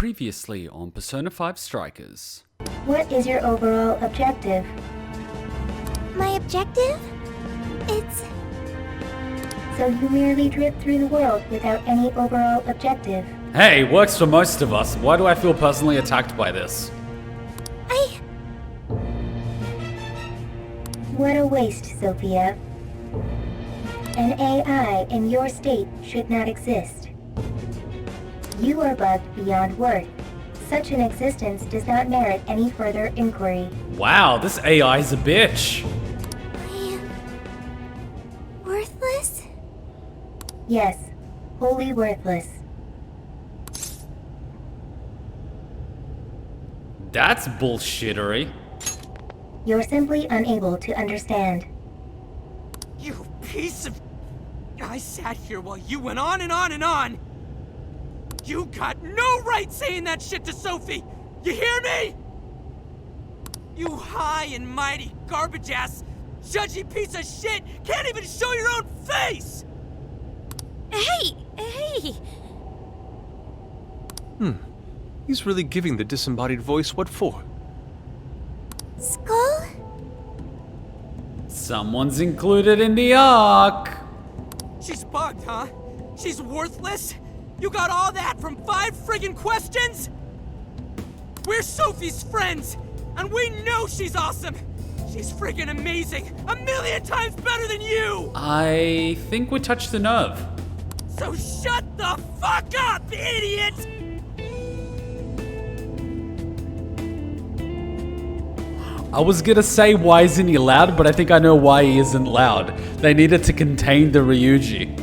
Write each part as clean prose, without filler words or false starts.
Previously on Persona 5 Strikers. What is your overall objective? My objective? It's... So you merely drift through the world without any overall objective. Hey, works for most of us. Why do I feel personally attacked by this? What a waste, Sophia. An AI in your state should not exist. You are bugged beyond worth. Such an existence does not merit any further inquiry. Wow, this AI's a bitch. I am... worthless? Yes, wholly worthless. That's bullshittery. You're simply unable to understand. You piece of... I sat here while you went on and on and on! You got no right saying that shit to Sophie! You hear me? You high and mighty garbage-ass, judgy piece of shit can't even show your own face! Hey! He's really giving the disembodied voice what for? Skull? Someone's included in the arc. She's bugged, huh? She's worthless? You got all that from 5 friggin' questions? We're Sophie's friends, and we know she's awesome! She's friggin' amazing! 1,000,000 times better than you! I think we touched the nerve. So shut the fuck up, idiot! I was gonna say, why isn't he loud? But I think I know why he isn't loud. They needed to contain the Ryuji.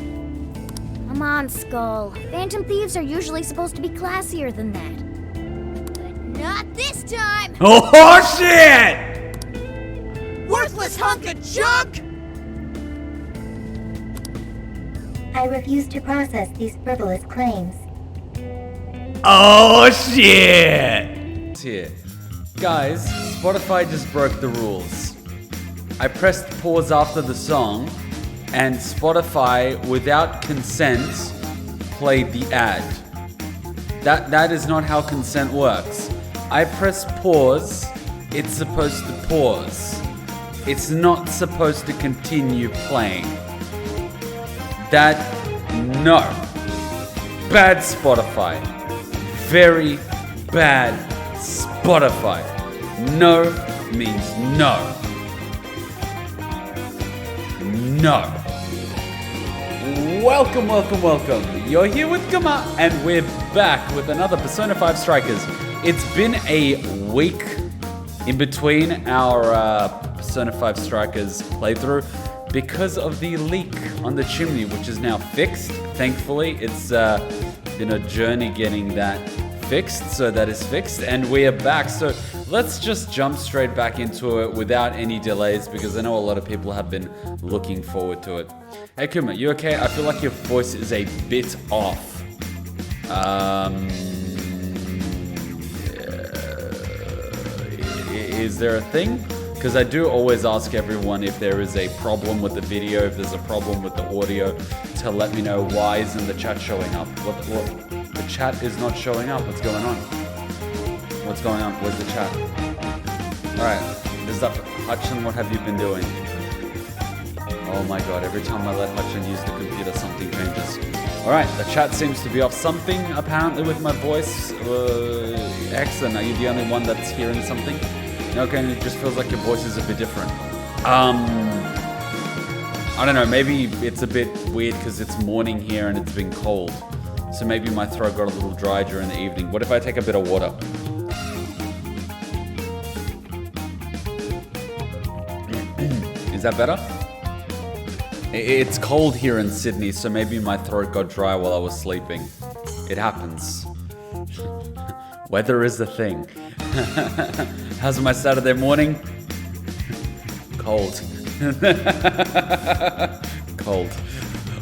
Come on, Skull. Phantom thieves are usually supposed to be classier than that. But not this time! Oh shit! Worthless hunk of junk! I refuse to process these frivolous claims. Oh shit! Here. Guys, Spotify just broke the rules. I pressed pause after the song, and Spotify, without consent, played the ad. That is not how consent works. I press pause, it's supposed to pause. It's not supposed to continue playing. No. Bad Spotify. Very bad Spotify. No means no. No. Welcome. You're here with Kuma, and we're back with another Persona 5 Strikers. It's been a week in between our Persona 5 Strikers playthrough because of the leak on the chimney, which is now fixed. Thankfully, it's been a journey getting that fixed, so that is fixed, and we are back. So let's just jump straight back into it without any delays, because I know a lot of people have been looking forward to it. Hey Kuma, you okay? I feel like your voice is a bit off. Is there a thing? Because I do always ask everyone if there is a problem with the video, if there's a problem with the audio, to let me know. Why isn't the chat showing up? What? The chat is not showing up. What's going on? What's going on? Where's the chat? Alright, is that Hudson? What have you been doing? Oh my god, every time I let Hudson use the computer, something changes. Alright, the chat seems to be off something, apparently, with my voice. Excellent, are you the only one that's hearing something? Okay, it just feels like your voice is a bit different. I don't know, maybe it's a bit weird because it's morning here and it's been cold. So maybe my throat got a little dry during the evening. What if I take a bit of water? Is that better? It's cold here in Sydney, so maybe my throat got dry while I was sleeping. It happens. Weather is the thing. How's my Saturday morning? Cold. Cold.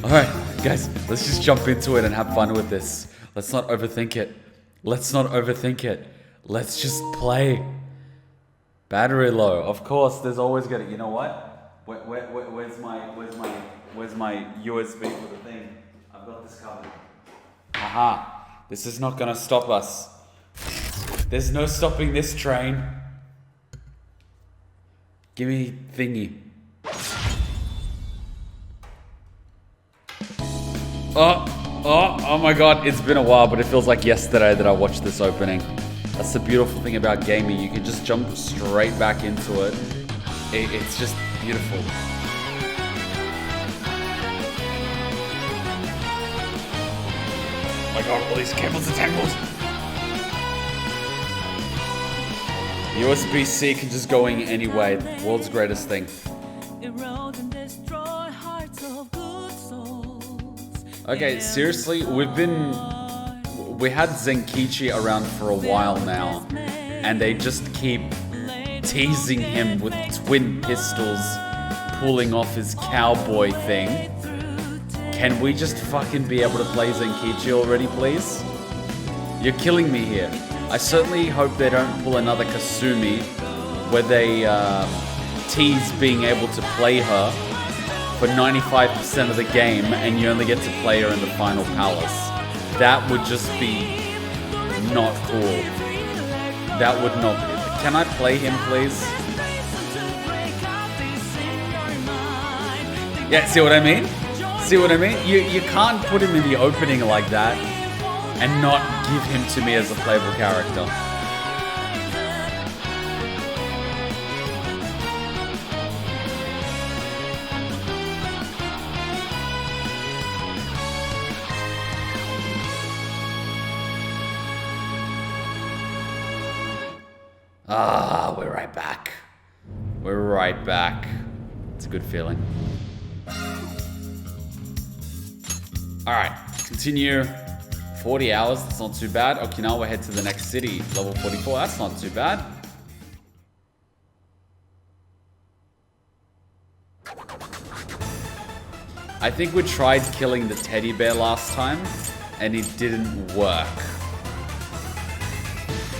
Alright, guys, let's just jump into it and have fun with this. Let's not overthink it. Let's just play. Battery low. Of course, there's always gonna... You know what? Where's my USB for the thing? I've got this covered. Aha. This is not gonna stop us. There's no stopping this train. Give me thingy. Oh my god, it's been a while, but it feels like yesterday that I watched this opening. That's the beautiful thing about gaming. You can just jump straight back into it. It's just beautiful. Oh my god, all these cables are tangled. USB-C can just go in any way. World's greatest thing. Okay, seriously, we had Zenkichi around for a while now, and they just keep teasing him with twin pistols, pulling off his cowboy thing. Can we just fucking be able to play Zenkichi already, please? You're killing me here. I certainly hope they don't pull another Kasumi, where they tease being able to play her for 95% of the game, and you only get to play her in the final palace. That would just be not cool. That would not be. Can I play him, please? Yeah, see what I mean? See what I mean? You can't put him in the opening like that and not give him to me as a playable character. We're right back. We're right back. It's a good feeling. Alright, continue. 40 hours, that's not too bad. Okinawa, head to the next city. Level 44, that's not too bad. I think we tried killing the teddy bear last time, and it didn't work.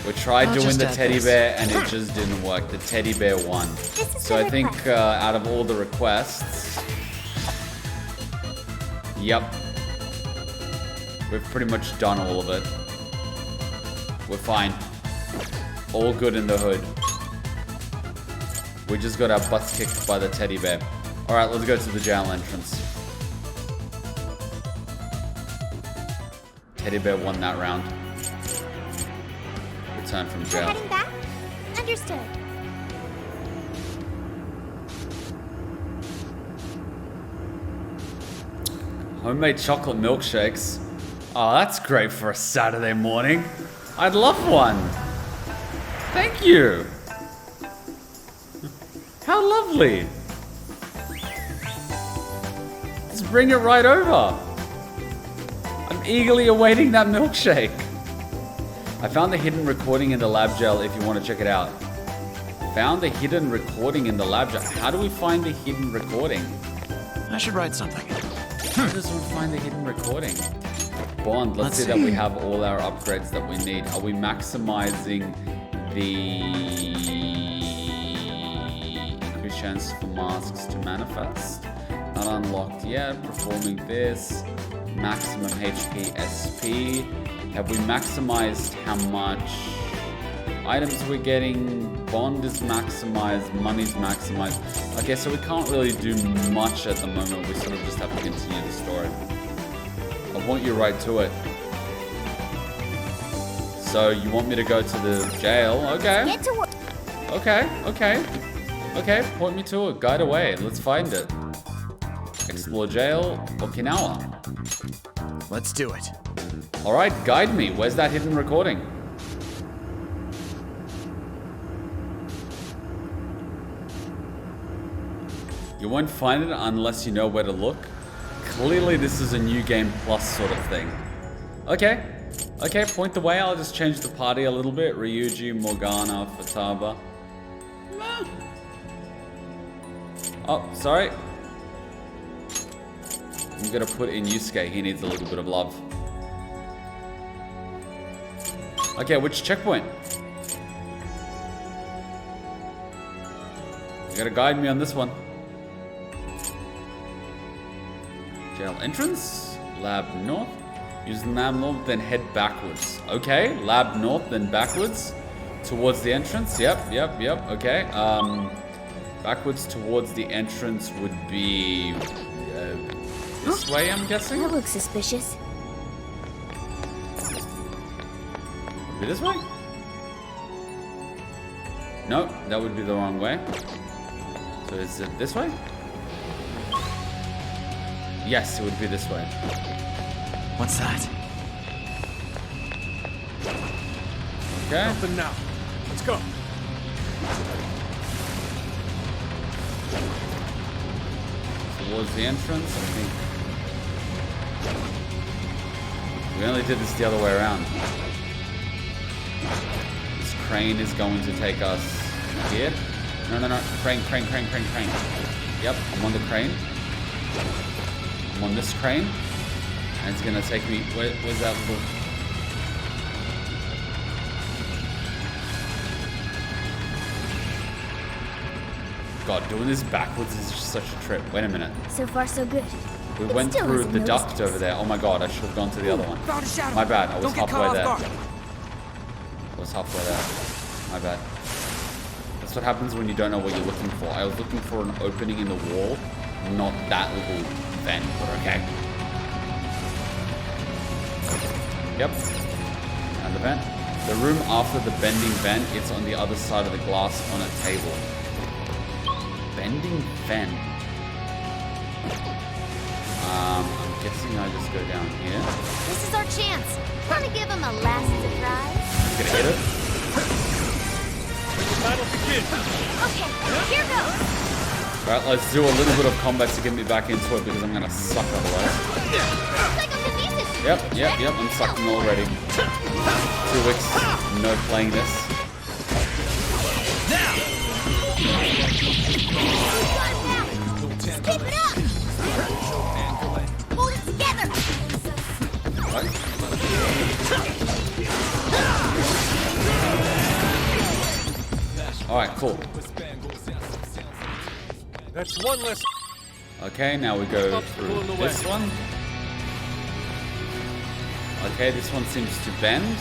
We tried doing the teddy bear, and it just didn't work. The teddy bear won. So I think out of all the requests... Yep. We've pretty much done all of it. We're fine. All good in the hood. We just got our butts kicked by the teddy bear. Alright, let's go to the jail entrance. Teddy bear won that round. Return from jail. Heading back? Understood. Homemade chocolate milkshakes. Oh, that's great for a Saturday morning. I'd love one. Thank you. How lovely. Just bring it right over. I'm eagerly awaiting that milkshake. I found the hidden recording in the lab jail if you want to check it out. Found the hidden recording in the lab jail. How do we find the hidden recording? I should write something. How does we find the hidden recording? Bond, let's see that we have all our upgrades that we need. Are we maximizing the increased chance for masks to manifest? Not unlocked yet. Performing this. Maximum HP SP. Have we maximized how much items we're getting? Bond is maximized, money's maximized. Okay, so we can't really do much at the moment. We sort of just have to continue the story. I want you right to it. So you want me to go to the jail? Okay. Get to work. Okay, point me to it. Guide away. Let's find it. Explore jail, Okinawa. Let's do it. Alright, guide me. Where's that hidden recording? You won't find it unless you know where to look. Clearly this is a new game plus sort of thing. Okay, point the way. I'll just change the party a little bit. Ryuji, Morgana, Futaba. Oh, sorry. I'm gonna put in Yusuke. He needs a little bit of love. Okay, which checkpoint? You gotta guide me on this one. Jail entrance, lab north. Use the lab north, then head backwards. Okay, lab north, then backwards. Towards the entrance. Yep. Okay. Backwards towards the entrance would be this way, I'm guessing? That looks suspicious. Would be this way? No, that would be the wrong way. So is it this way? Yes, it would be this way. What's that? Okay. Nothing now. Let's go. Towards the entrance, I think. We only did this the other way around. This crane is going to take us here. No. Crane. Yep, I'm on the crane. I'm on this crane. And it's gonna take me. Where's that little. God, doing this backwards is just such a trip. Wait a minute. So far, so good. We It went still through hasn't the noticed duct us. over there. Oh my god, I should have gone to the other one. Found a shadow. My bad, I was Don't get halfway caught there. off guard. I was halfway there. My bad. That's what happens when you don't know what you're looking for. I was looking for an opening in the wall, not that little vent, but okay. Yep. And the vent. The room after the bending vent, it's on the other side of the glass on a table. Bending vent. I'm guessing I just go down here. This is our chance. Wanna give him a last surprise? Gonna hit it. Battle begins. Okay, here goes. Alright, let's do a little bit of combat to get me back into it because I'm gonna suck otherwise. Looks like I'm convinced. Yep, I'm sucking already. 2 weeks, no playing this. Just keep it up. Hold it together. Alright, cool. That's one less. Okay, now we go through this one. Okay, this one seems to bend.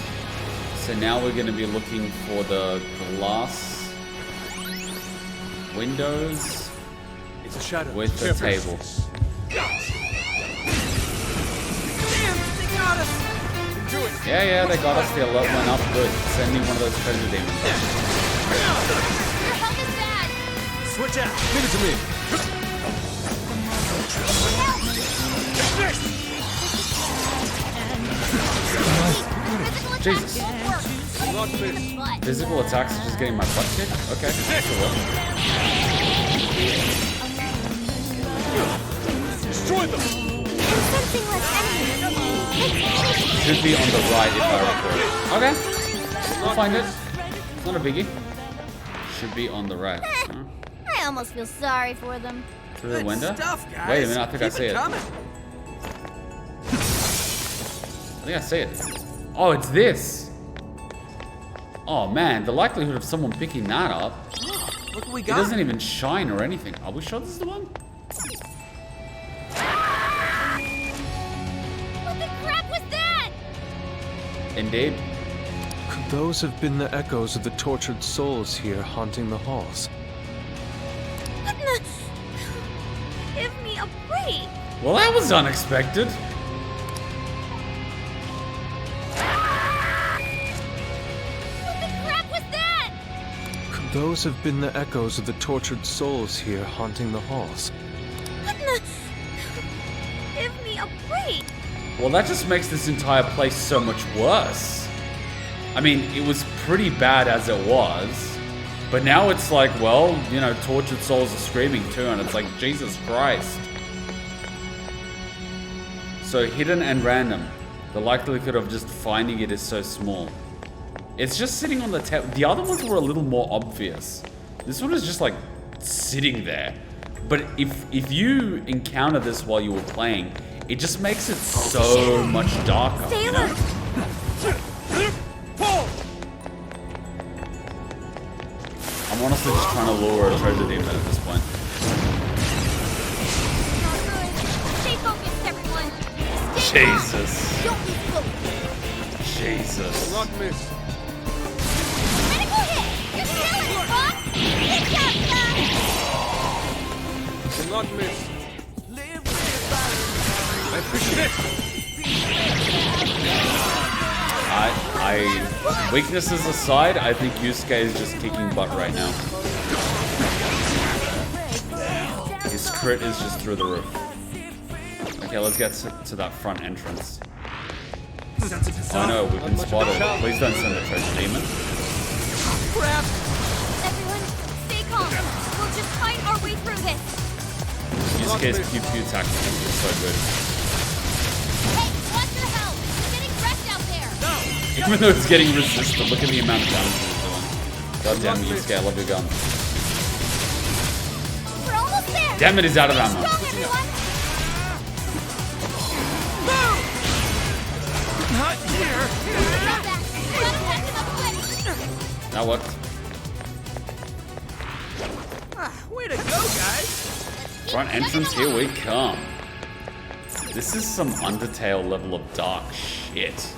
So now we're going to be looking for the glass windows It's a shadow. with the table. Damn, they got us. Do it. Yeah, they got us. The alert went up. Good. Send me one of those treasure demons. Your health is bad. Switch out. Give it to me. Physical Jesus. attacks won't work. Not this. But Physical attacks is just getting my butt kicked? Okay. That'll work. Destroy them. I'm sensing less enemies. Should be on the right if I recall. Okay. We'll find it. It's not a biggie. Should be on the right. Huh? I almost feel sorry for them. Through the Good window? stuff, guys. Wait a minute, I think I Keep see it. coming. I think I see it. Oh, it's this. Oh man, the likelihood of someone picking that up. Look what we It got. doesn't even shine or anything. Are we sure this is the one? What the crap was that? Indeed. Could those have been the echoes of the tortured souls here haunting the halls? Give me a break. Well, that was unexpected. What the crap was that? Could those have been the echoes of the tortured souls here haunting the halls? Give me a break. Well, that just makes this entire place so much worse. I mean, it was pretty bad as it was. But now it's like, well, you know, tortured souls are screaming too, and it's like, Jesus Christ. So hidden and random. The likelihood of just finding it is so small. It's just sitting on the table. The other ones were a little more obvious. This one is just like sitting there. But if you encounter this while you were playing, it just makes it so much darker. Stay You alert. know? I'm honestly just trying to lure a treasure demon at this point. Not good. Stay focused, everyone. Stay calm. Jesus. Don't lose Jesus. Not miss. Critical hit! You're killing it, boss! Good job, guys! Not miss. I appreciate it. Weaknesses aside, I think Yusuke is just kicking butt right now. His crit is just through the roof. Okay, let's get to that front entrance. Oh no, we've been spotted. Please don't send the treasure demon. Crap! Everyone, stay calm. We'll just fight our way through this. Yusuke's pew pew tactic is so good. Hey, watch your health. You're getting wrecked out there. Even though it's getting resisted, look at the amount of damage it's doing. God damn it, Yusuke, I love your gun. We're almost there. Damn it, he's out of ammo. Strong, everyone. Not here! Drop that. Gotta catch him up quick. That worked. Way to go, guys! Front entrance, here we come. This is some Undertale level of dark shit.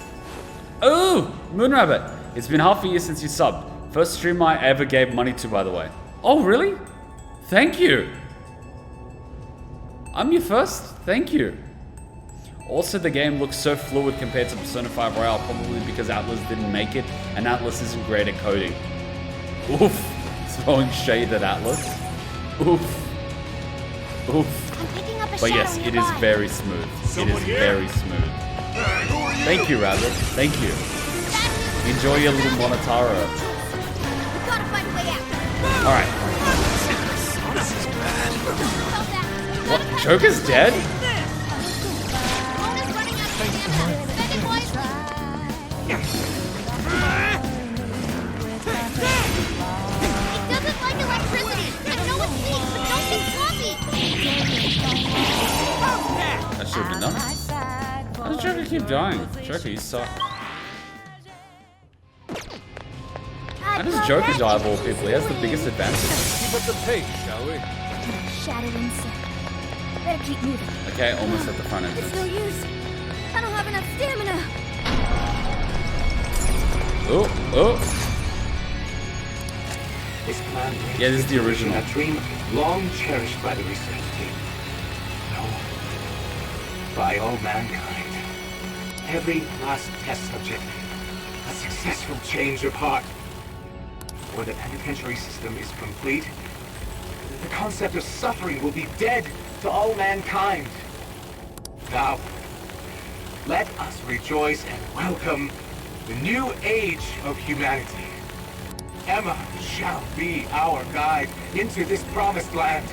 Oh, Moonrabbit. It's been half a year since you subbed. First stream I ever gave money to, by the way. Oh, really? Thank you. I'm your first. Thank you. Also, the game looks so fluid compared to Persona 5 Royale, probably because Atlas didn't make it, and Atlas isn't great at coding. Oof. Throwing shade at Atlas. Oof. Oof. I'm picking up a But shadow yes, it is nearby. very smooth. It is very smooth. Thank you, Rabbit. Thank you. Enjoy your little Monotaro. We gotta find a way out. Alright. Stop that. What? Joker's dead? Mona's running out of stamina. Spend it wisely. It doesn't like electricity. I know it's weak, but don't be sloppy. That should have been done. How does Joker keep dying? Joker, you suck. How does Joker die of all people? He has the biggest advantage. Keep up the pace, shall we? Shadow insect. Better keep moving. Okay, almost at the front It's no entrance. use. I don't have enough stamina. Oh, oh. This plan Yeah, this is the original. a dream long cherished by the research team. No, by all mankind. Every last test subject, a successful change of heart. Or the penitentiary system is complete, the concept of suffering will be dead to all mankind. Now, let us rejoice and welcome the new age of humanity. Emma shall be our guide into this promised land.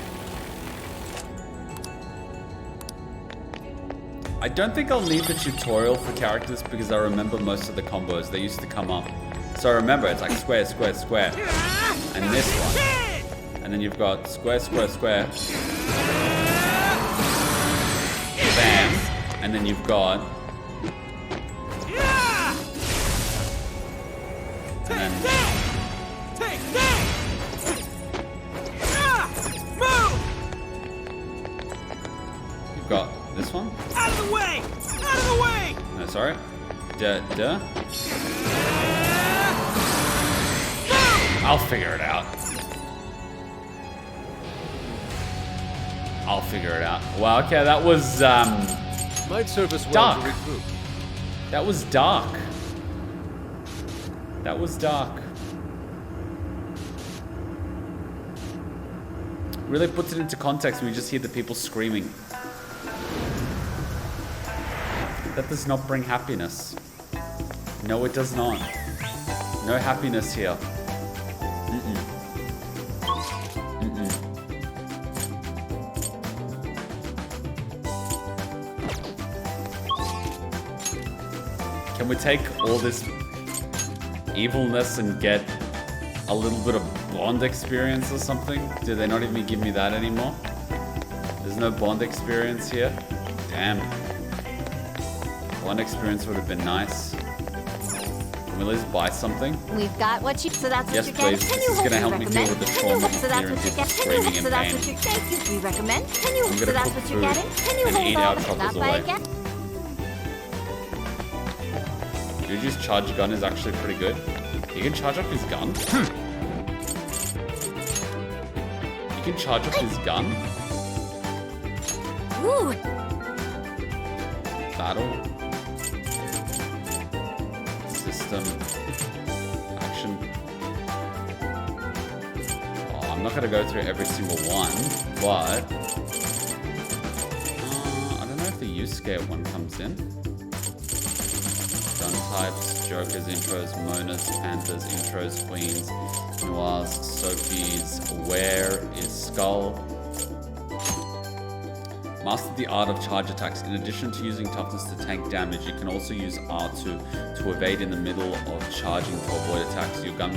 I don't think I'll need the tutorial for characters because I remember most of the combos. They used to come up. So I remember it's like square, square, square. And this one. And then you've got square, square, square. Bam. And then you've got... And then... Take that! Move! You've got this one. Out of the way! Out of the way! No, sorry. Duh. I'll figure it out. I'll figure it out. Wow, okay, that was, Might serve us well Dark. to regroup. that was dark. That was dark. Really puts it into context when you just hear the people screaming. That does not bring happiness. No, it does not. No happiness here. Can we take all this evilness and get a little bit of Bond experience or something? Do they not even give me that anymore? There's no Bond experience here? Damn. Bond experience would have been nice. Can we at least buy something? We've got what you. So that's what Yes, you're getting. please. Can This you is hold? gonna We help me deal recommend. with the Can trauma you hold? So of that's hearing what you're people getting. Can you screaming hold? in So that's pain. what you're. Thank you. We recommend. Can you I'm hold? gonna So that's cook what you're food getting. Can you and hold eat all our of it? troubles Not by away. again. Ryuji's charge gun is actually pretty good. He can charge up his gun. He can charge up his gun. Ooh. Battle. System. Action. Oh, I'm not gonna go through every single one, but I don't know if the Yusuke one comes in. Gun types, Jokers, intros, Monas, Panthers, intros, Queens, Noirs, Sophie's, Where is Skull. Master the art of charge attacks. In addition to using toughness to tank damage, you can also use R2 to evade in the middle of charging to avoid attacks. Your gun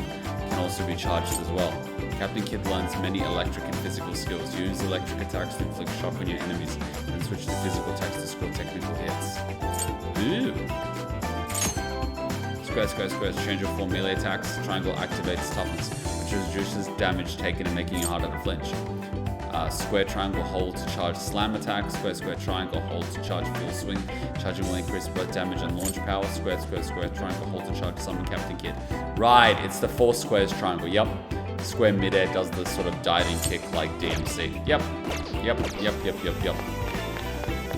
can also be charged as well. Captain Kid learns many electric and physical skills. Use electric attacks to inflict shock on your enemies, and switch to physical attacks to score technical hits. Ooh. Square, change your 4 melee attacks. Triangle activates toughness, which reduces damage taken and making it harder to flinch. Square, triangle, hold to charge slam attacks. Square, triangle, hold to charge full swing. Charging will increase both damage and launch power. Square, triangle, hold to charge summon Captain Kid. Right, it's the 4 squares triangle, yep. Square midair does the sort of diving kick like DMC. Yep.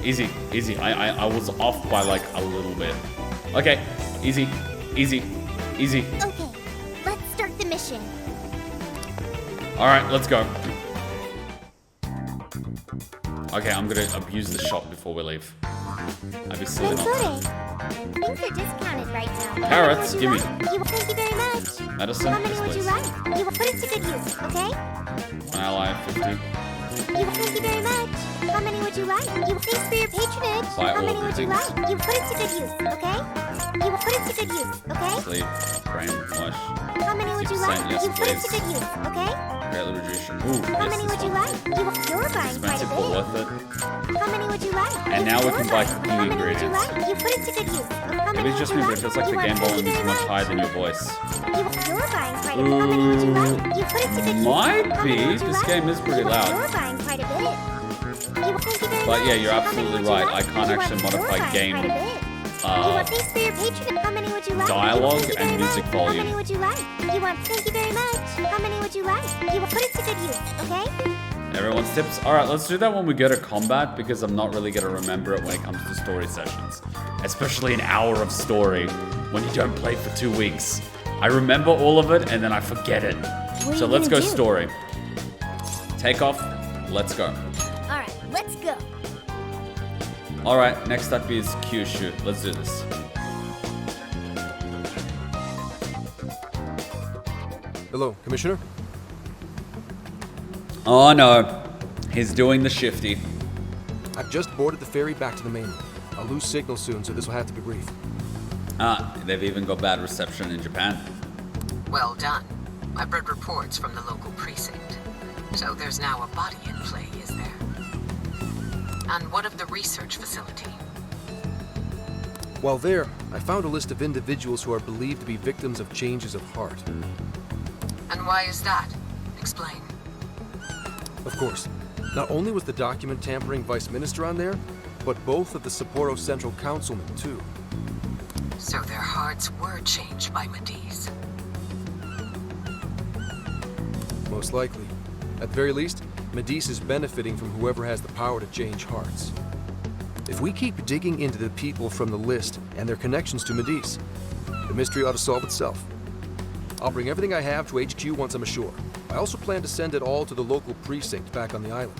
Easy. I was off by like a little bit. Okay, easy. Okay, let's start the mission. Alright, let's go. Okay, I'm gonna abuse the shop before we leave. I'd be silly not to. Things are discounted right now. Carrots, give me. Thank you very much. Medicine, How many yes, would you please. like? You will put it to good use, okay? One ally, 50. Thank you very much. How many would you like? Thanks for your patronage. Buy How all many the would you things. like? You put it to good use, okay? You will put it to good use, okay? Sleep, brainwash. How many would you 50%, like? yes, You put it please. to good use, okay? Greatly reduction. Ooh, How yes, many this would you one. like? You're buying quite a Expensive bit. but worth it. How many would you like? And now we can buy How cooking many would you ingredients. like? You put it to good use. How Maybe many it's just would me, you but it feels like the You game want volume is 50 much very higher than your voice. You're buying quite a bit. How many would you like? You put it to good use. Might How be. many would you This like? game is pretty loud. You're buying quite a bit. Thank you very But yeah, much. you're How many absolutely would you right. like? I can't actually You're modify buying game quite a bit. Thanks for your patronage. How many would you like? dialogue Thank you and very music much. volume. How many would you like? Thank you very much. How many would you like? You will put it to good use, okay? Everyone's tips. Alright, let's do that when we go to combat because I'm not really going to remember it when it comes to story sessions. Especially an hour of story when you don't play for 2 weeks. I remember all of it and then I forget it. What are So you let's go gonna do? story. Take off. Let's go. Alright, let's go. Alright, next up is Kyushu. Let's do this. Hello, Commissioner? Oh no. He's doing the shifty. I've just boarded the ferry back to the mainland. I'll lose signal soon, so this will have to be brief. They've even got bad reception in Japan. Well done. I've read reports from the local precinct. So there's now a body in play, is there? And what of the research facility? While there, I found a list of individuals who are believed to be victims of changes of heart. And why is that? Explain. Of course, not only was the document tampering vice minister on there, but both of the Sapporo Central Councilmen, too. So their hearts were changed by Mediz. Most likely. At the very least, Mediz is benefiting from whoever has the power to change hearts. If we keep digging into the people from the list and their connections to Mediz, the mystery ought to solve itself. I'll bring everything I have to HQ once I'm ashore. I also plan to send it all to the local precinct back on the island.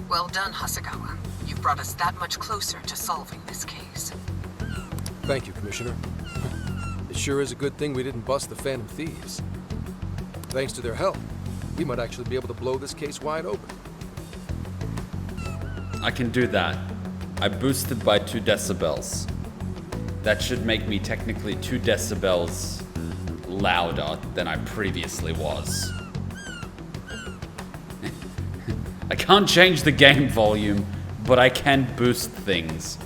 Well done, Hasegawa. You've brought us that much closer to solving this case. Thank you, Commissioner. It sure is a good thing we didn't bust the Phantom Thieves. Thanks to their help, we might actually be able to blow this case wide open. I can do that. I boosted by 2 decibels. That should make me technically 2 decibels louder than I previously was. I can't change the game volume, but I can boost things.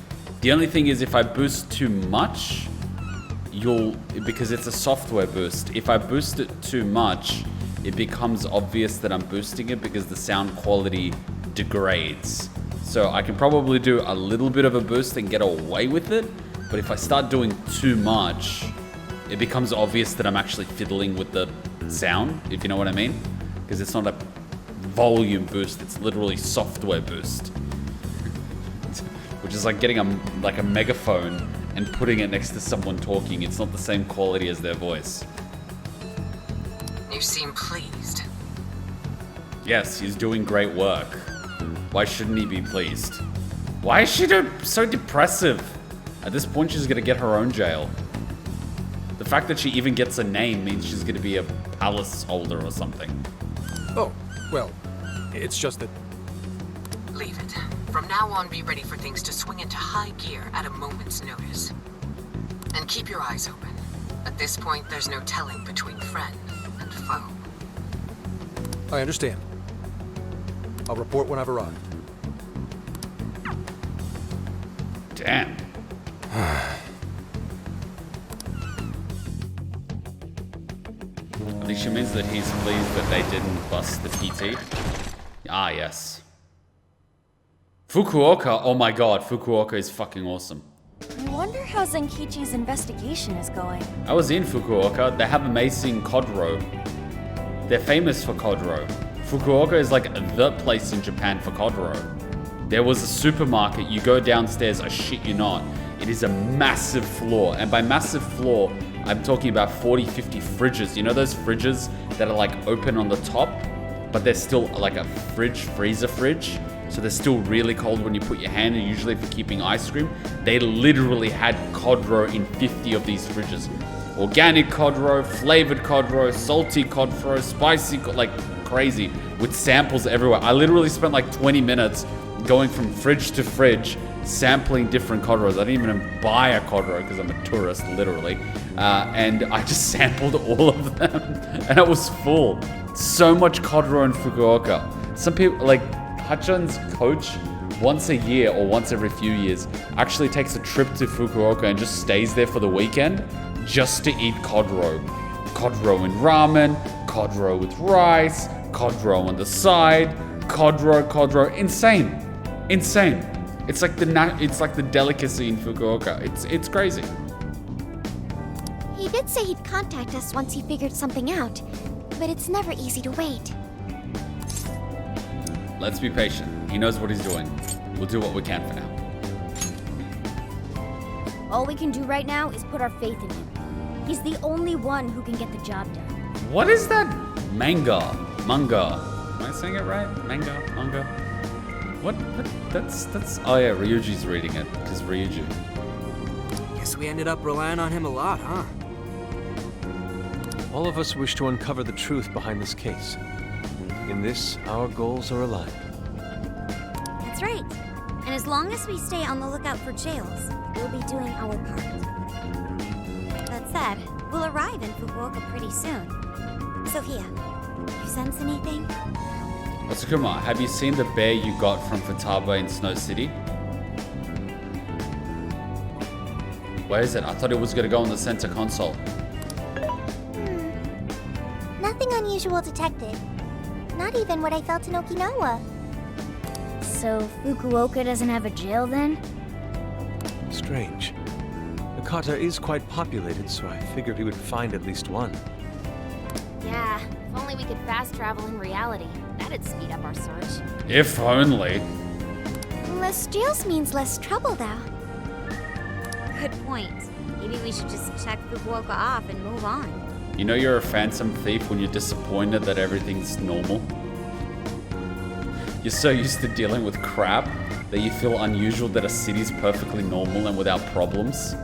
The only thing is if I boost too much, because it's a software boost, if I boost it too much, it becomes obvious that I'm boosting it because the sound quality degrades. So I can probably do a little bit of a boost and get away with it, But if I start doing too much, it becomes obvious that I'm actually fiddling with the sound, if you know what I mean. Because it's not a volume boost, it's literally software boost. Which is like getting a megaphone and putting it next to someone talking. It's not the same quality as their voice. You seem pleased. Yes, he's doing great work. Why shouldn't he be pleased? Why is she so depressive? At this point, she's gonna get her own jail. The fact that she even gets a name means she's gonna be a palace holder or something. Oh, well, it's just that... Leave it. From now on, be ready for things to swing into high gear at a moment's notice. And keep your eyes open. At this point, there's no telling between friend and foe. I understand. I'll report when I've arrived. Damn. I think she means that he's pleased that they didn't bust the PT. Ah, yes. Fukuoka, oh my god, Fukuoka is fucking awesome. I wonder how Zenkichi's investigation is going. I was in Fukuoka. They have amazing Kodro. They're famous for Kodro. Fukuoka is like the place in Japan for Kodro. There was a supermarket, you go downstairs, I shit you not. It is a massive floor, and by massive floor, I'm talking about 40, 50 fridges. You know those fridges that are like open on the top, but they're still like a freezer fridge? So they're still really cold when you put your hand in, usually if you're keeping ice cream. They literally had Kodro in 50 of these fridges. Organic Kodro, flavored Kodro, salty Kodro, spicy, like crazy, with samples everywhere. I literally spent like 20 minutes going from fridge to fridge, sampling different Kodros. I didn't even buy a Kodro because I'm a tourist, literally. And I just sampled all of them, and I was full. So much Kodro in Fukuoka. Some people, like, Hachan's coach, once a year or once every few years, actually takes a trip to Fukuoka and just stays there for the weekend just to eat Kodro. Kodro in ramen, Kodro with rice, Kodro on the side, Kodro, insane. Insane. It's like the delicacy in Fukuoka. It's crazy. He did say he'd contact us once he figured something out, but it's never easy to wait. Let's be patient. He knows what he's doing. We'll do what we can for now. All we can do right now is put our faith in him. He's the only one who can get the job done. What is that? Manga. Am I saying it right? Manga. What? That's. Oh yeah, Ryuji's reading it because Ryuji. Guess we ended up relying on him a lot, huh? All of us wish to uncover the truth behind this case. In this, our goals are aligned. That's right. And as long as we stay on the lookout for jails, we'll be doing our part. That said, we'll arrive in Fukuoka pretty soon. Sophia, you sense anything? Kuma, have you seen the bear you got from Futaba in Snow City? Where is it? I thought it was gonna go on the center console. Nothing unusual detected. Not even what I felt in Okinawa. So Fukuoka doesn't have a jail then? Strange. The kata is quite populated, so I figured we would find at least one. Yeah, if only we could fast travel in reality. That'd speed up our search. If only. Less jails means less trouble, though. Good point. Maybe we should just check Fukuoka off and move on. You know you're a phantom thief when you're disappointed that everything's normal? You're so used to dealing with crap that you feel unusual that a city's perfectly normal and without problems.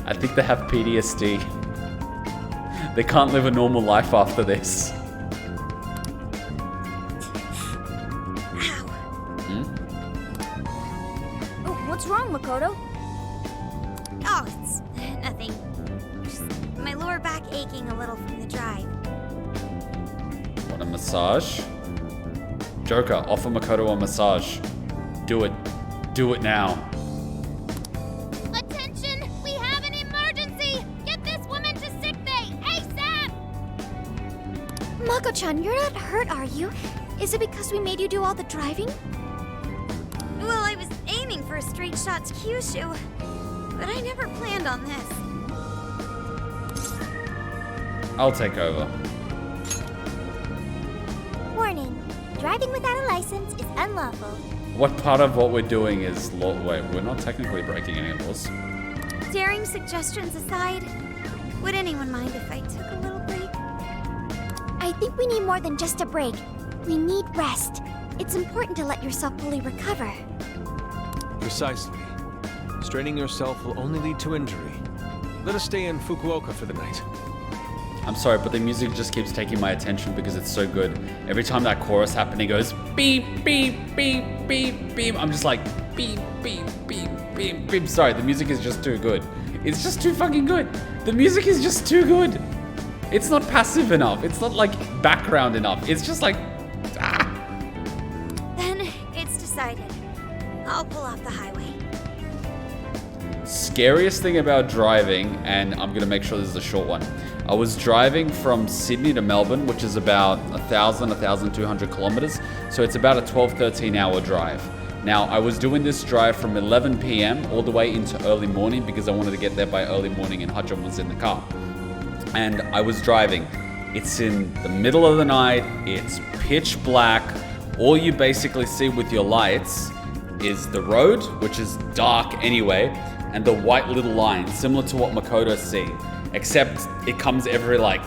I think they have PTSD. They can't live a normal life after this. Ow. Oh, what's wrong, Makoto? Oh, it's nothing. Just my lower back aching a little from the drive. Want a massage? Joker, offer Makoto a massage. Do it. Do it now. Attention! We have an emergency! Get this woman to sickbay! ASAP! Mako-chan, you're not hurt, are you? Is it because we made you do all the driving? Well, I was aiming for for a straight shot to Kyushu, but I never planned on this. I'll take over. Warning. Driving without a license is unlawful. What part of what we're doing is law? Wait, we're not technically breaking any laws. Daring suggestions aside, would anyone mind if I took a little break? I think we need more than just a break. We need rest. It's important to let yourself fully recover. Precisely. Straining yourself will only lead to injury. Let us stay in Fukuoka for the night. I'm sorry, but the music just keeps taking my attention because it's so good. Every time that chorus happens, it goes beep, beep, beep, beep, beep. I'm just like beep, beep, beep, beep, beep. Sorry, the music is just too good. It's just too fucking good. The music is just too good. It's not passive enough. It's not like background enough. It's just like, Then it's decided. I'll pull off the highway. Scariest thing about driving, and I'm gonna make sure this is a short one. I was driving from Sydney to Melbourne, which is about 1,200 kilometers. So it's about a 12-13 hour drive. Now, I was doing this drive from 11 p.m. all the way into early morning because I wanted to get there by early morning and Hachon was in the car. And I was driving. It's in the middle of the night. It's pitch black. All you basically see with your lights is the road, which is dark anyway, and the white little line, similar to what Makoto see. Except it comes every like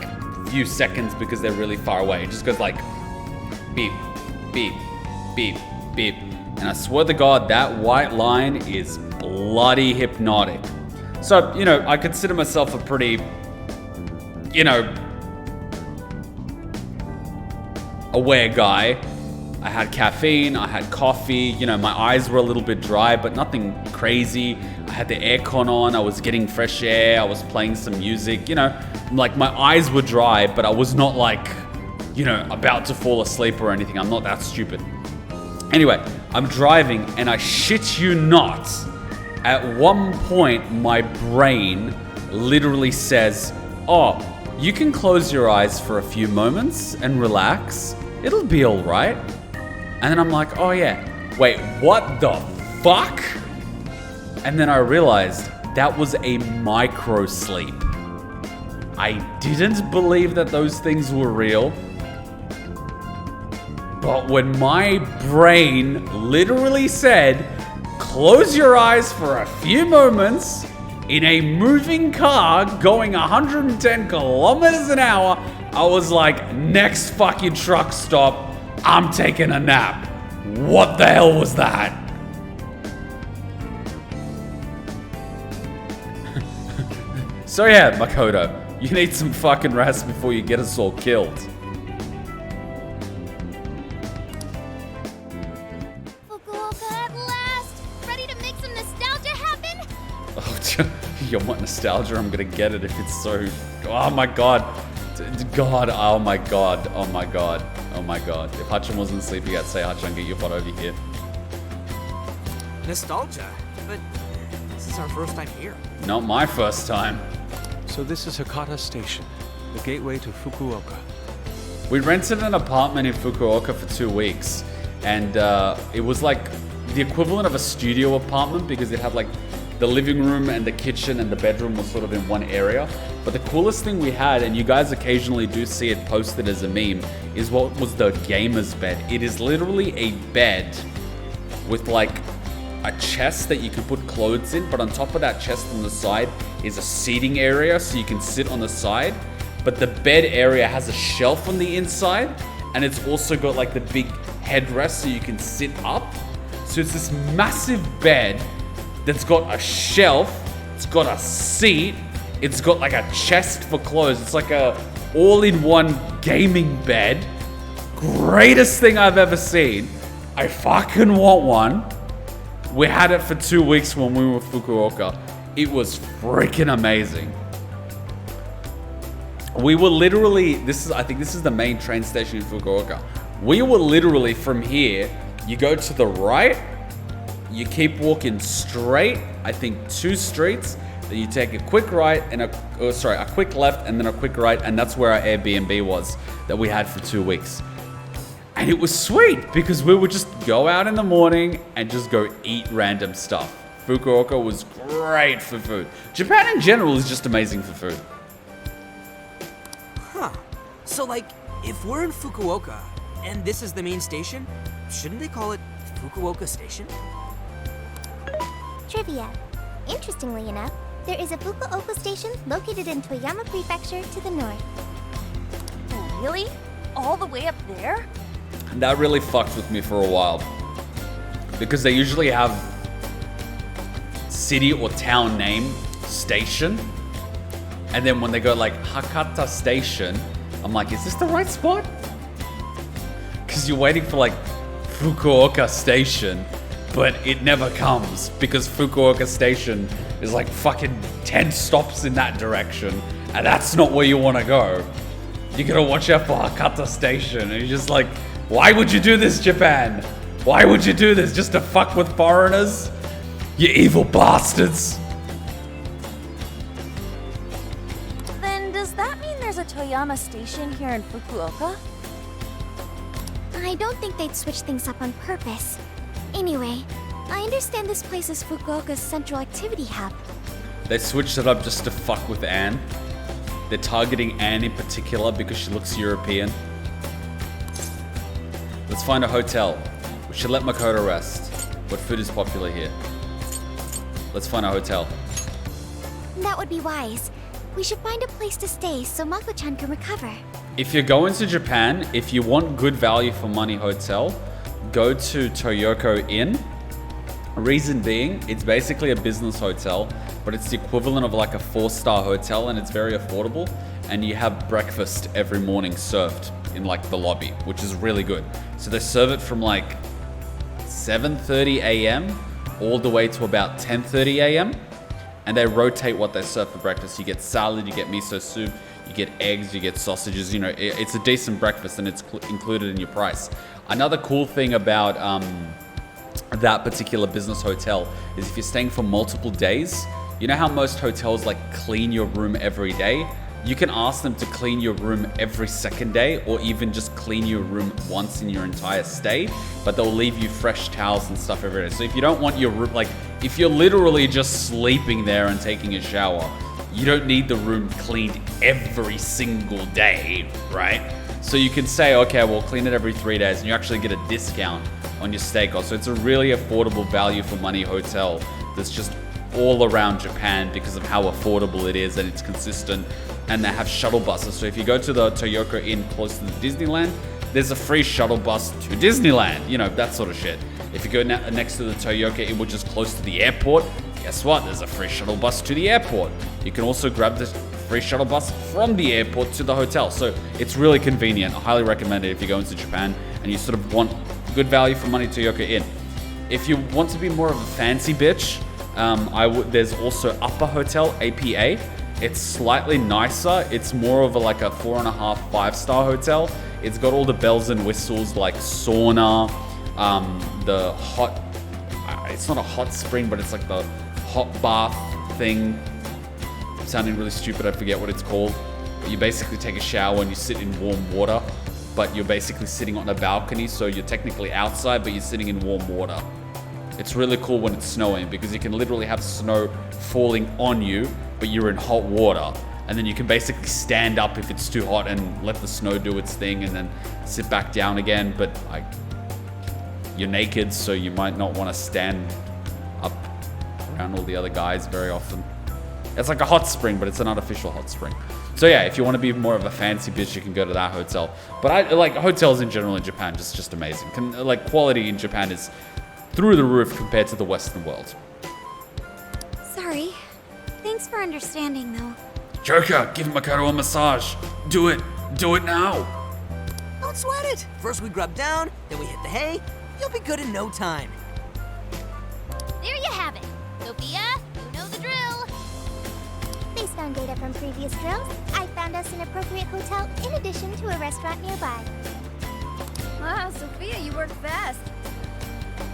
few seconds because they're really far away. It just goes like beep, beep, beep, beep. And I swear to God, that white line is bloody hypnotic. So, you know, I consider myself a pretty, you know, aware guy. I had caffeine, I had coffee, you know, my eyes were a little bit dry, but nothing crazy. I had the aircon on, I was getting fresh air, I was playing some music, you know, like my eyes were dry, but I was not like, you know, about to fall asleep or anything. I'm not that stupid. Anyway, I'm driving and I shit you not, at one point my brain literally says, oh, you can close your eyes for a few moments and relax. It'll be all right. And then I'm like, oh yeah, wait, what the fuck? And then I realized that was a micro sleep. I didn't believe that those things were real. But when my brain literally said, close your eyes for a few moments in a moving car going 110 kilometers an hour, I was like, next fucking truck stop, I'm taking a nap. What the hell was that? So yeah, Makoto, you need some fucking rest before you get us all killed. Fukuoka at last! Ready to make some nostalgia happen? Oh, you want nostalgia? I'm gonna get it if it's so... Oh my god. God, oh my god, oh my god, oh my god. If Hachon wasn't sleeping, I'd say, Hachon, get your butt over here. Nostalgia? But this is our first time here. Not my first time. So this is Hakata Station, the gateway to Fukuoka. We rented an apartment in Fukuoka for 2 weeks, and it was like the equivalent of a studio apartment because it had like the living room and the kitchen and the bedroom was sort of in one area. But the coolest thing we had, and you guys occasionally do see it posted as a meme, is what was the gamer's bed. It is literally a bed with like a chest that you can put clothes in, but on top of that chest on the side is a seating area so you can sit on the side. But the bed area has a shelf on the inside, and it's also got like the big headrest so you can sit up. So it's this massive bed that's got a shelf, it's got a seat, it's got like a chest for clothes. It's like a all-in-one gaming bed. Greatest thing I've ever seen. I fucking want one. We had it for 2 weeks when we were in Fukuoka. It was freaking amazing. We were literally, I think this is the main train station in Fukuoka. We were literally from here, you go to the right, you keep walking straight, I think 2 streets, then you take a quick right and a quick left and then a quick right, and that's where our Airbnb was that we had for 2 weeks. And it was sweet because we were just go out in the morning and just go eat random stuff. Fukuoka was great for food. Japan in general is just amazing for food. Huh. So, like, if we're in Fukuoka and this is the main station, shouldn't they call it Fukuoka Station? Trivia. Interestingly enough, there is a Fukuoka station located in Toyama Prefecture to the north. Really? All the way up there? And that really fucked with me for a while. Because they usually have city or town name station. And then when they go like Hakata Station, I'm like, is this the right spot? Because you're waiting for like Fukuoka Station, but it never comes because Fukuoka Station is like fucking 10 stops in that direction, and that's not where you want to go. You gotta watch out for Hakata Station, and you're just like, why would you do this, Japan? Why would you do this? Just to fuck with foreigners? You evil bastards. Then does that mean there's a Toyama station here in Fukuoka? I don't think they'd switch things up on purpose. Anyway, I understand this place is Fukuoka's central activity hub. They switched it up just to fuck with Anne. They're targeting Anne in particular because she looks European. Let's find a hotel. We should let Makoto rest. What food is popular here? Let's find a hotel. That would be wise. We should find a place to stay so Mako-chan can recover. If you're going to Japan, if you want good value for money hotel, go to Toyoko Inn. Reason being, it's basically a business hotel, but it's the equivalent of like a 4-star hotel, and it's very affordable. And you have breakfast every morning served in like the lobby, which is really good. So they serve it from like 7:30 a.m. all the way to about 10:30 a.m. And they rotate what they serve for breakfast. You get salad, you get miso soup, you get eggs, you get sausages. You know, it's a decent breakfast, and it's included in your price. Another cool thing about that particular business hotel is if you're staying for multiple days, you know how most hotels like clean your room every day? You can ask them to clean your room every second day, or even just clean your room once in your entire stay, but they'll leave you fresh towels and stuff every day. So if you don't want your room, like if you're literally just sleeping there and taking a shower, you don't need the room cleaned every single day, right? So you can say, okay, we'll clean it every 3 days, and you actually get a discount on your stay cost. So it's a really affordable value for money hotel that's just all around Japan because of how affordable it is, and it's consistent. And they have shuttle buses. So if you go to the Toyoko Inn close to the Disneyland, there's a free shuttle bus to Disneyland. You know, that sort of shit. If you go next to the Toyoko Inn, which is close to the airport, guess what? There's a free shuttle bus to the airport. You can also grab the free shuttle bus from the airport to the hotel. So it's really convenient. I highly recommend it if you're going to Japan and you sort of want good value for money. Toyoko Inn. If you want to be more of a fancy bitch, there's also Upper Hotel, APA. It's slightly nicer. It's more of like a 4.5, 5-star hotel. It's got all the bells and whistles like sauna, the hot, it's not a hot spring, but it's like the hot bath thing. I'm sounding really stupid, I forget what it's called. But you basically take a shower and you sit in warm water, but you're basically sitting on a balcony, so you're technically outside, but you're sitting in warm water. It's really cool when it's snowing because you can literally have snow falling on you, but you're in hot water. And then you can basically stand up if it's too hot and let the snow do its thing, and then sit back down again. But you're naked, so you might not want to stand up around all the other guys very often. It's like a hot spring, but it's an artificial hot spring. So yeah, if you want to be more of a fancy bitch, you can go to that hotel. But I like hotels in general in Japan, just amazing. Like quality in Japan is through the roof compared to the Western world. Sorry. Thanks for understanding, though. Joker, give Makoto a massage. Do it. Do it now. Don't sweat it. First we grub down, then we hit the hay. You'll be good in no time. There you have it. Sophia, you know the drill. Based on data from previous drills, I found us an appropriate hotel in addition to a restaurant nearby. Wow, Sophia, you work fast.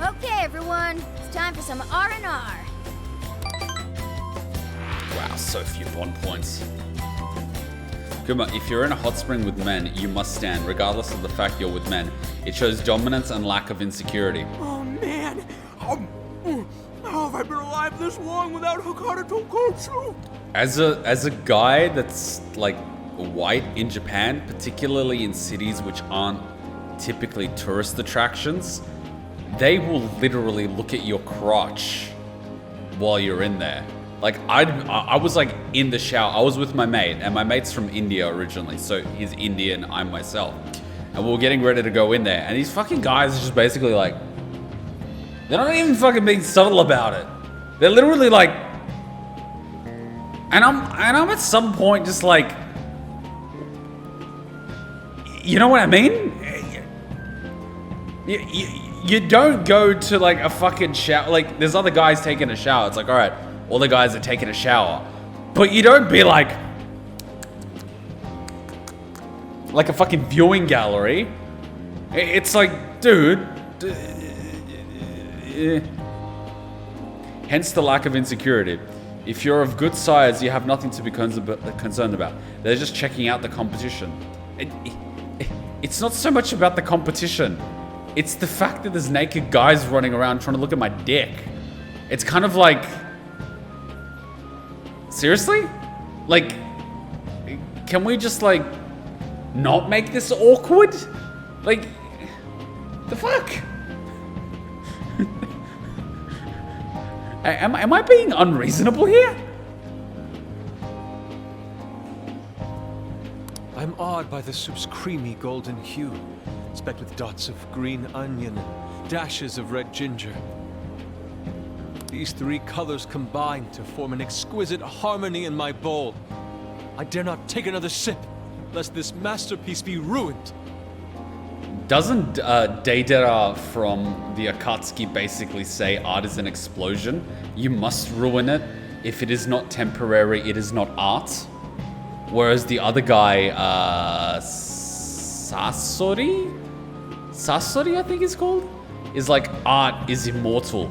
Okay, everyone, it's time for some R&R. Wow, so few bond points. Kuma, if you're in a hot spring with men, you must stand, regardless of the fact you're with men. It shows dominance and lack of insecurity. Oh man! How have I been alive this long without Hakata Tonkotsu? As a guy that's like white in Japan, particularly in cities which aren't typically tourist attractions, they will literally look at your crotch while you're in there. Like I was like in the shower. I was with my mate, and my mate's from India originally, so he's Indian, I'm myself. And we were getting ready to go in there, and these fucking guys are just basically like, they're not even fucking being subtle about it. They're literally like, and I'm at some point just like, you know what I mean? You don't go to like a fucking shower. Like, there's other guys taking a shower. It's like, all right, all the guys are taking a shower, but you don't be like a fucking viewing gallery. It's like, dude. Hence the lack of insecurity. If you're of good size, you have nothing to be concerned about. They're just checking out the competition. It's not so much about the competition. It's the fact that there's naked guys running around trying to look at my dick. It's kind of like, seriously? Like, can we just like not make this awkward? Like, the fuck? Am I being unreasonable here? I'm awed by the soup's creamy golden hue, specked with dots of green onion and dashes of red ginger. These three colors combine to form an exquisite harmony in my bowl. I dare not take another sip, lest this masterpiece be ruined. Doesn't Deidara from the Akatsuki basically say art is an explosion? You must ruin it. If it is not temporary, it is not art. Whereas the other guy, Sasori, I think it's called, is like, art is immortal.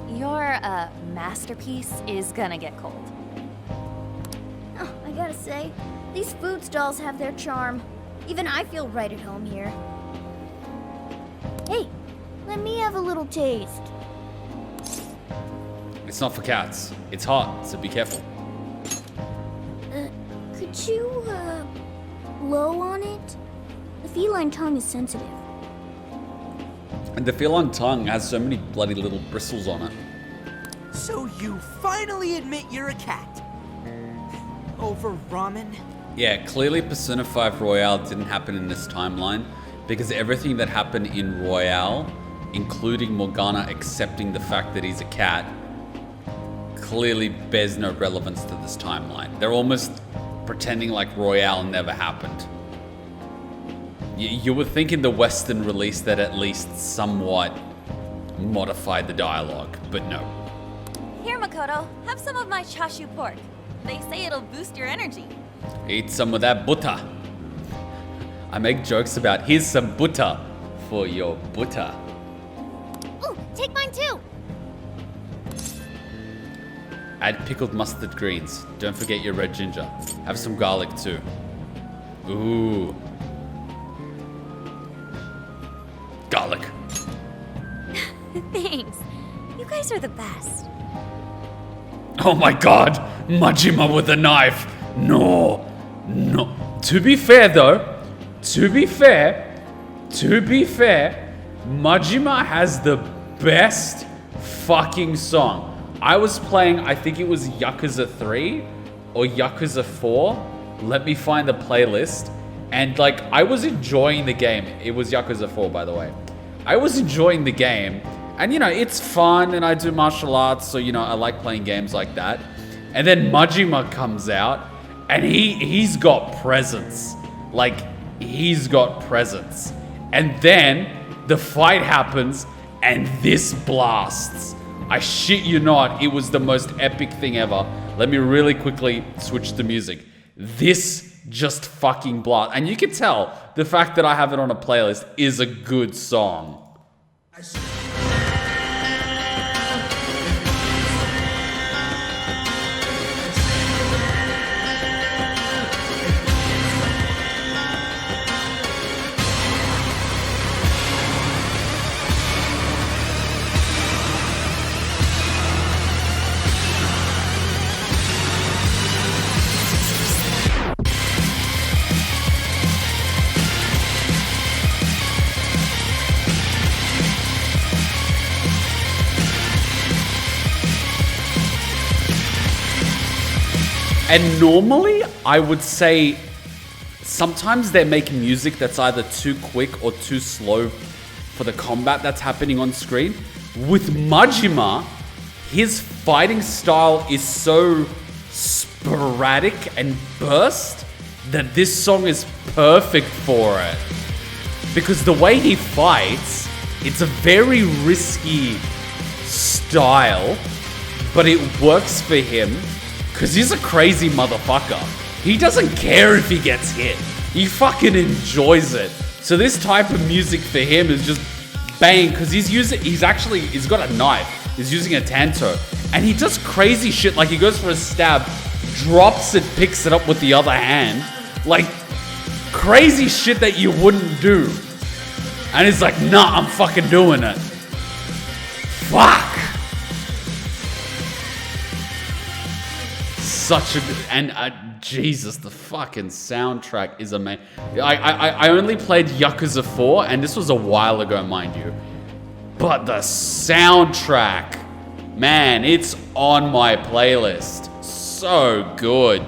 Your masterpiece is gonna get cold. Oh, I gotta say, these food stalls have their charm. Even I feel right at home here. Hey, let me have a little taste. It's not for cats. It's hot, so be careful. Could you, blow on it? The feline tongue is sensitive. And the feline tongue has so many bloody little bristles on it. So you finally admit you're a cat. Over ramen? Yeah, clearly Persona 5 Royale didn't happen in this timeline, because everything that happened in Royale, including Morgana accepting the fact that he's a cat, clearly bears no relevance to this timeline. They're almost pretending like Royale never happened. You would think in the Western release that at least somewhat modified the dialogue, but no. Here, Makoto, have some of my chashu pork. They say it'll boost your energy. Eat some of that butter. I make jokes about, here's some butter for your butter. Ooh, take mine too! Add pickled mustard greens. Don't forget your red ginger. Have some garlic too. Ooh. Garlic. Thanks. You guys are the best. Oh my god! Majima with a knife! No! No. To be fair though, to be fair, Majima has the best fucking song. I was playing, I think it was Yakuza 3 or Yakuza 4. Let me find the playlist. And like, I was enjoying the game. It was Yakuza 4, by the way. I was enjoying the game. And you know, it's fun and I do martial arts, so you know, I like playing games like that. And then Majima comes out and he's got presence. Like, he's got presence. And then the fight happens and this blasts. I shit you not, it was the most epic thing ever. Let me really quickly switch the music. This just fucking blast. And you can tell the fact that I have it on a playlist is a good song. And normally, I would say sometimes they make music that's either too quick or too slow for the combat that's happening on screen. With Majima, his fighting style is so sporadic and burst that this song is perfect for it. Because the way he fights, it's a very risky style, but it works for him because he's a crazy motherfucker. He doesn't care if he gets hit. He fucking enjoys it. So this type of music for him is just bang, because he's got a knife. He's using a tanto. And he does crazy shit, like he goes for a stab, drops it, picks it up with the other hand. Like, crazy shit that you wouldn't do. And he's like, nah, I'm fucking doing it. Fuck! Such a good, and Jesus, the fucking soundtrack is amazing. I only played Yakuza 4, and this was a while ago, mind you. But the soundtrack, man, it's on my playlist. So good.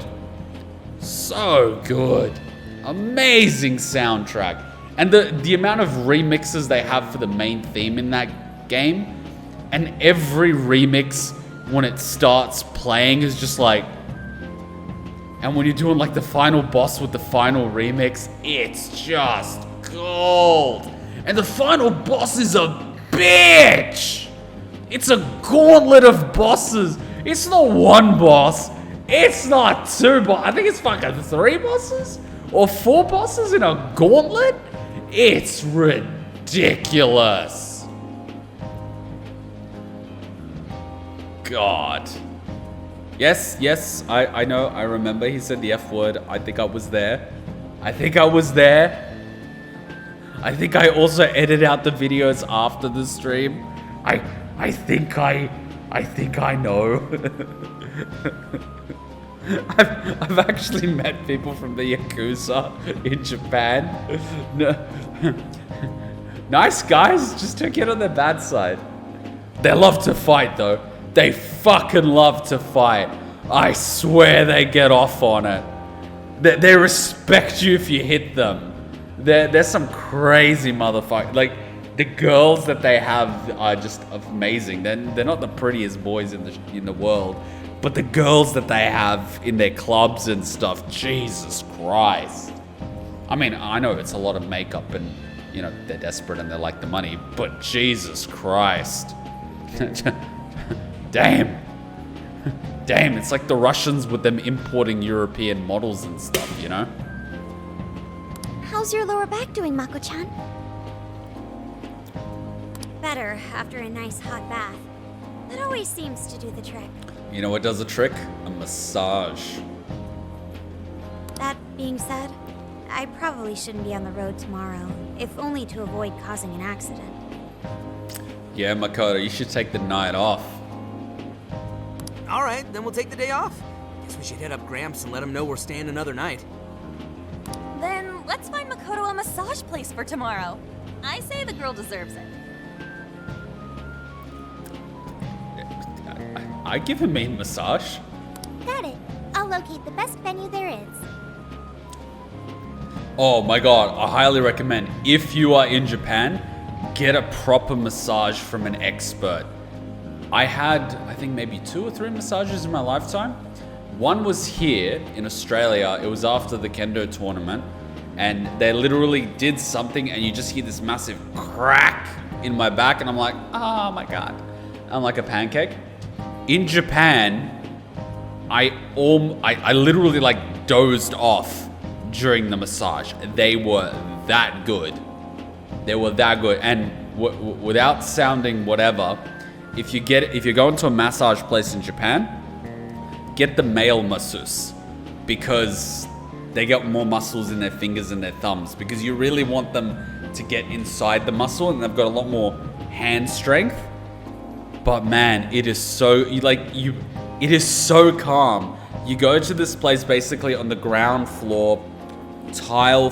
So good. Amazing soundtrack. And the amount of remixes they have for the main theme in that game, and every remix when it starts playing is just like, and when you're doing like the final boss with the final remix, it's just gold. And the final boss is a bitch. It's a gauntlet of bosses. It's not one boss. It's not two bosses. I think it's fucking 3 bosses or 4 bosses in a gauntlet. It's ridiculous. God. Yes, I know, I remember he said the F word. I think I was there. I think I also edited out the videos after the stream. I think I know. I've actually met people from the Yakuza in Japan. No. Nice guys, just took it on their bad side. They love to fight though. They fucking love to fight. I swear they get off on it. They respect you if you hit them. They're some crazy motherfucker. Like, the girls that they have are just amazing. They're not the prettiest boys in the world, but the girls that they have in their clubs and stuff, Jesus Christ. I mean, I know it's a lot of makeup and, you know, they're desperate and they like the money, but Jesus Christ. Damn, it's like the Russians with them importing European models and stuff, you know? How's your lower back doing, Mako-chan? Better after a nice hot bath. That always seems to do the trick. You know what does a trick? A massage. That being said, I probably shouldn't be on the road tomorrow, if only to avoid causing an accident. Yeah, Makoto, you should take the night off. All right, then we'll take the day off. Guess we should hit up Gramps and let him know we're staying another night. Then let's find Makoto a massage place for tomorrow. I say the girl deserves it. I give him a massage. Got it. I'll locate the best venue there is. Oh my god, I highly recommend, if you are in Japan, get a proper massage from an expert. I had, I think maybe 2 or 3 massages in my lifetime. One was here in Australia. It was after the kendo tournament, and they literally did something and you just hear this massive crack in my back and I'm like, oh my god. I'm like a pancake. In Japan, I literally like dozed off during the massage. They were that good. And without sounding whatever, if you're going to a massage place in Japan, get the male masseuse, because they get more muscles in their fingers and their thumbs, because you really want them to get inside the muscle and they've got a lot more hand strength. But man, it is so calm. You go to this place basically on the ground floor, tile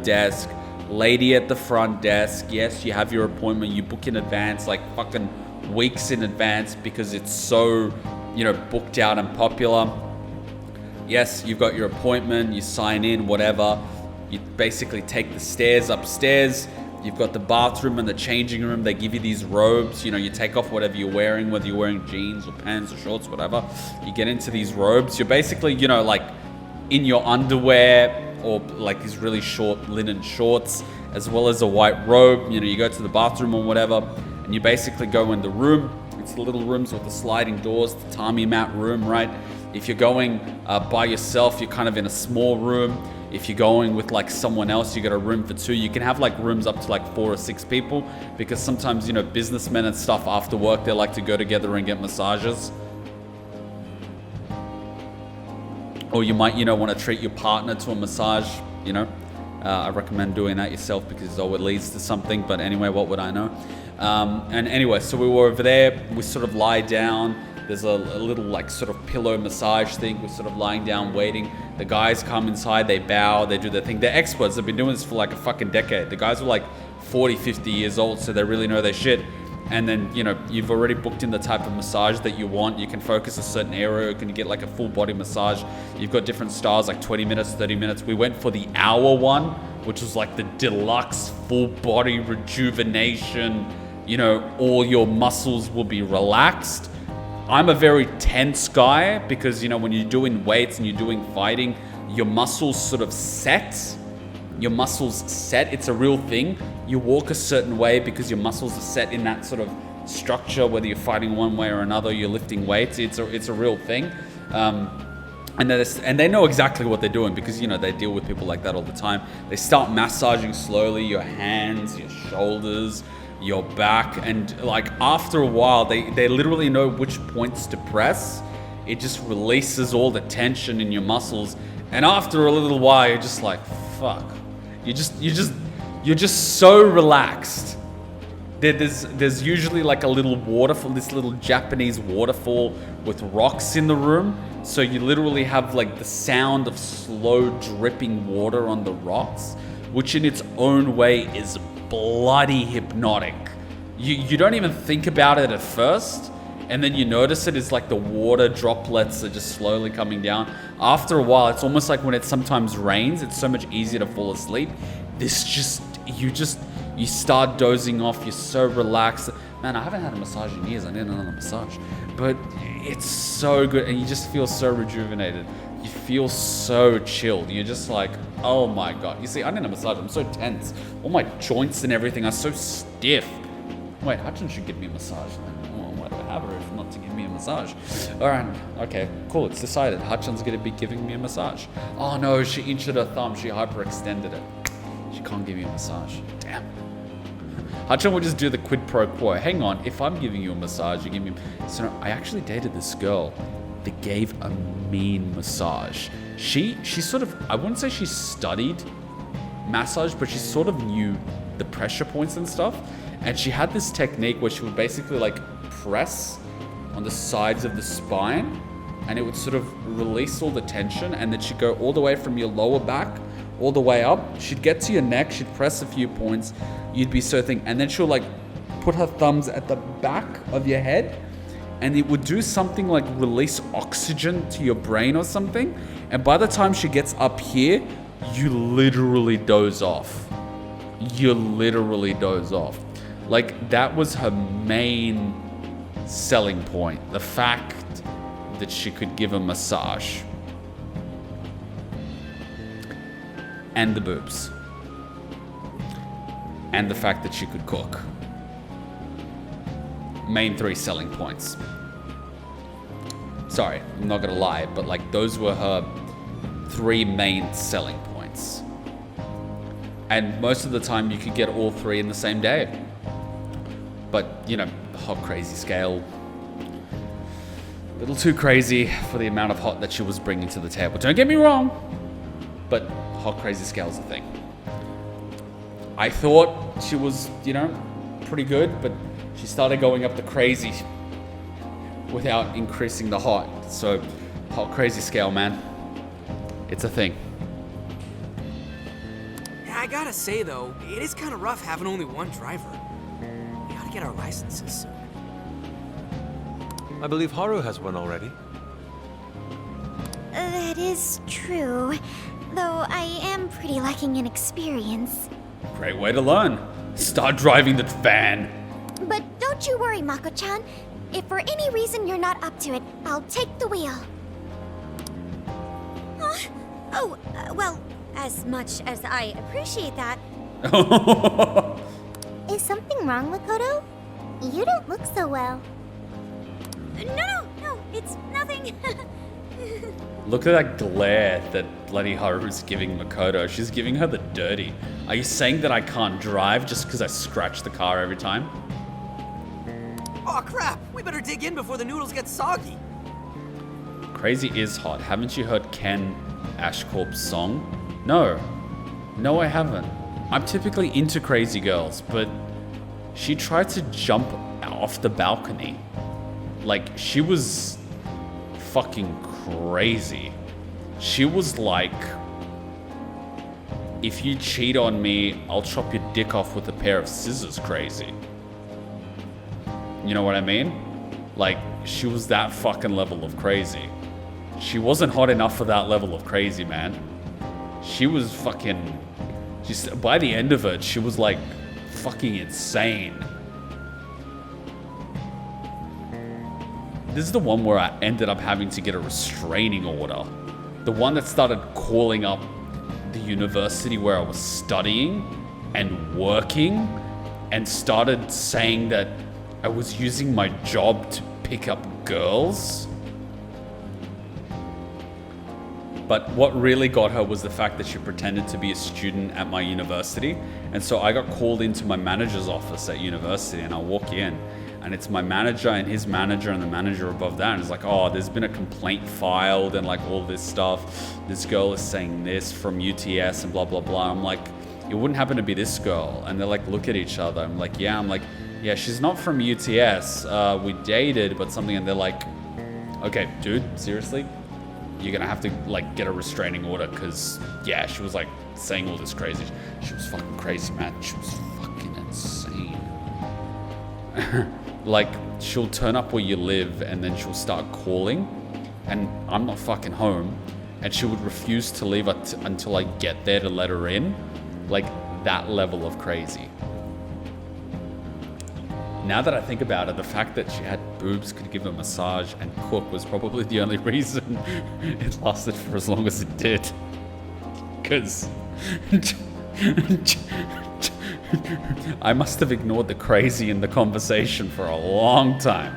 desk, lady at the front desk. Yes, you have your appointment. You book in advance, like fucking weeks in advance, because it's so, you know, booked out and popular. Yes, you've got your appointment, you sign in, whatever. You basically take the stairs upstairs. You've got the bathroom and the changing room. They give you these robes. You know, you take off whatever you're wearing, whether you're wearing jeans or pants or shorts, whatever. You get into these robes. You're basically, you know, like in your underwear or like these really short linen shorts, as well as a white robe. You know, you go to the bathroom or whatever, and you basically go in the room. It's the little rooms with the sliding doors, the tatami mat room, right? If you're going by yourself, you're kind of in a small room. If you're going with like someone else, you got a room for two. You can have like rooms up to like 4 or 6 people, because sometimes, you know, businessmen and stuff after work, they like to go together and get massages. Or you might, you know, want to treat your partner to a massage, you know. I recommend doing that yourself because it always leads to something. But anyway, what would I know? And anyway, so we were over there. We sort of lie down. There's a little like sort of pillow massage thing. We're sort of lying down waiting. The guys come inside, they bow, they do their thing. They're experts. They've been doing this for like a fucking decade. The guys are like 40, 50 years old, so they really know their shit. And then, you know, you've already booked in the type of massage that you want. You can focus a certain area. You can get like a full body massage. You've got different styles, like 20 minutes, 30 minutes. We went for the hour one, which was like the deluxe full body rejuvenation. You know, all your muscles will be relaxed. I'm a very tense guy because, you know, when you're doing weights and you're doing fighting, your muscles sort of set. Your muscles set. It's a real thing. You walk a certain way because your muscles are set in that sort of structure, whether you're fighting one way or another, you're lifting weights. It's a real thing. And they know exactly what they're doing because, you know, they deal with people like that all the time. They start massaging slowly your hands, your shoulders, your back, and like after a while they literally know which points to press. It just releases all the tension in your muscles, and after a little while you're just like, fuck. You're just so relaxed. There's usually like a little waterfall, this little Japanese waterfall with rocks in the room, so you literally have like the sound of slow dripping water on the rocks, which in its own way is bloody hypnotic. You don't even think about it at first, and then you notice it is like the water droplets are just slowly coming down. After a while, it's almost like when it sometimes rains, it's so much easier to fall asleep. You start dozing off, you're so relaxed. Man, I haven't had a massage in years. I need another massage. But it's so good, and you just feel so rejuvenated. You feel so chilled. You're just like, oh my God. You see, I need a massage. I'm so tense. All my joints and everything are so stiff. Wait, Hutchins should give me a massage. Well, why do I have her if not to give me a massage? All right, okay, cool. It's decided. Hutchins going to be giving me a massage. Oh no, she injured her thumb. She hyperextended it. She can't give me a massage. Damn. Hutchins will just do the quid pro quo. Hang on, if I'm giving you a massage, you give me... So no, I actually dated this girl that gave a mean massage. She sort of, I wouldn't say she studied massage, but she sort of knew the pressure points and stuff. And she had this technique where she would basically like press on the sides of the spine, and it would sort of release all the tension, and then she'd go all the way from your lower back all the way up. She'd get to your neck, she'd press a few points, you'd be so thin, and then she'll like put her thumbs at the back of your head, and it would do something like release oxygen to your brain or something. And by the time she gets up here, you literally doze off. You literally doze off. Like, that was her main selling point. The fact that she could give a massage. And the boobs. And the fact that she could cook. Main 3 selling points. Sorry, I'm not gonna lie, but like those were her 3 main selling points. And most of the time you could get all 3 in the same day. But, you know, hot crazy scale, a little too crazy for the amount of hot that she was bringing to the table. Don't get me wrong, but hot crazy scale's a thing. I thought she was, you know, pretty good, but she started going up the crazy without increasing the hot. So, hot crazy scale, man, it's a thing. Yeah, I gotta say though, it is kind of rough having only one driver. We gotta get our licenses soon. I believe Haru has one already. That is true. Though I am pretty lacking in experience. Great way to learn. Start driving the van. But don't you worry, Mako-chan. If for any reason you're not up to it, I'll take the wheel. Well, as much as I appreciate that. Is something wrong, Makoto? You don't look so well. No, it's nothing. Look at that glare that bloody Haru's giving Makoto. She's giving her the dirty. Are you saying that I can't drive just because I scratch the car every time? Oh crap! We better dig in before the noodles get soggy. Crazy is hot. Haven't you heard Ken Ashcorp's song? No, I haven't. I'm typically into crazy girls, but she tried to jump off the balcony. Like, she was fucking crazy. She was like, if you cheat on me, I'll chop your dick off with a pair of scissors crazy. You know what I mean? Like, she was that fucking level of crazy. She wasn't hot enough for that level of crazy, man. She was fucking... Just, by the end of it, she was like fucking insane. This is the one where I ended up having to get a restraining order. The one that started calling up the university where I was studying and working and started saying that I was using my job to pick up girls. But what really got her was the fact that she pretended to be a student at my university. And so I got called into my manager's office at university, and I walk in and it's my manager and his manager and the manager above that. And it's like, oh, there's been a complaint filed and like all this stuff. This girl is saying this from UTS and blah, blah, blah. I'm like, it wouldn't happen to be this girl. And they're like, look at each other. I'm like, yeah, she's not from UTS. We dated, but something. And they're like, okay, dude, seriously? You're gonna have to like get a restraining order because yeah, she was like saying all this crazy. She was fucking crazy, man. She was fucking insane. Like, she'll turn up where you live and then she'll start calling, and I'm not fucking home, and she would refuse to leave until I get there to let her in. Like, that level of crazy. Now that I think about it, the fact that she had boobs, could give a massage, and cook was probably the only reason it lasted for as long as it did. Because I must have ignored the crazy in the conversation for a long time.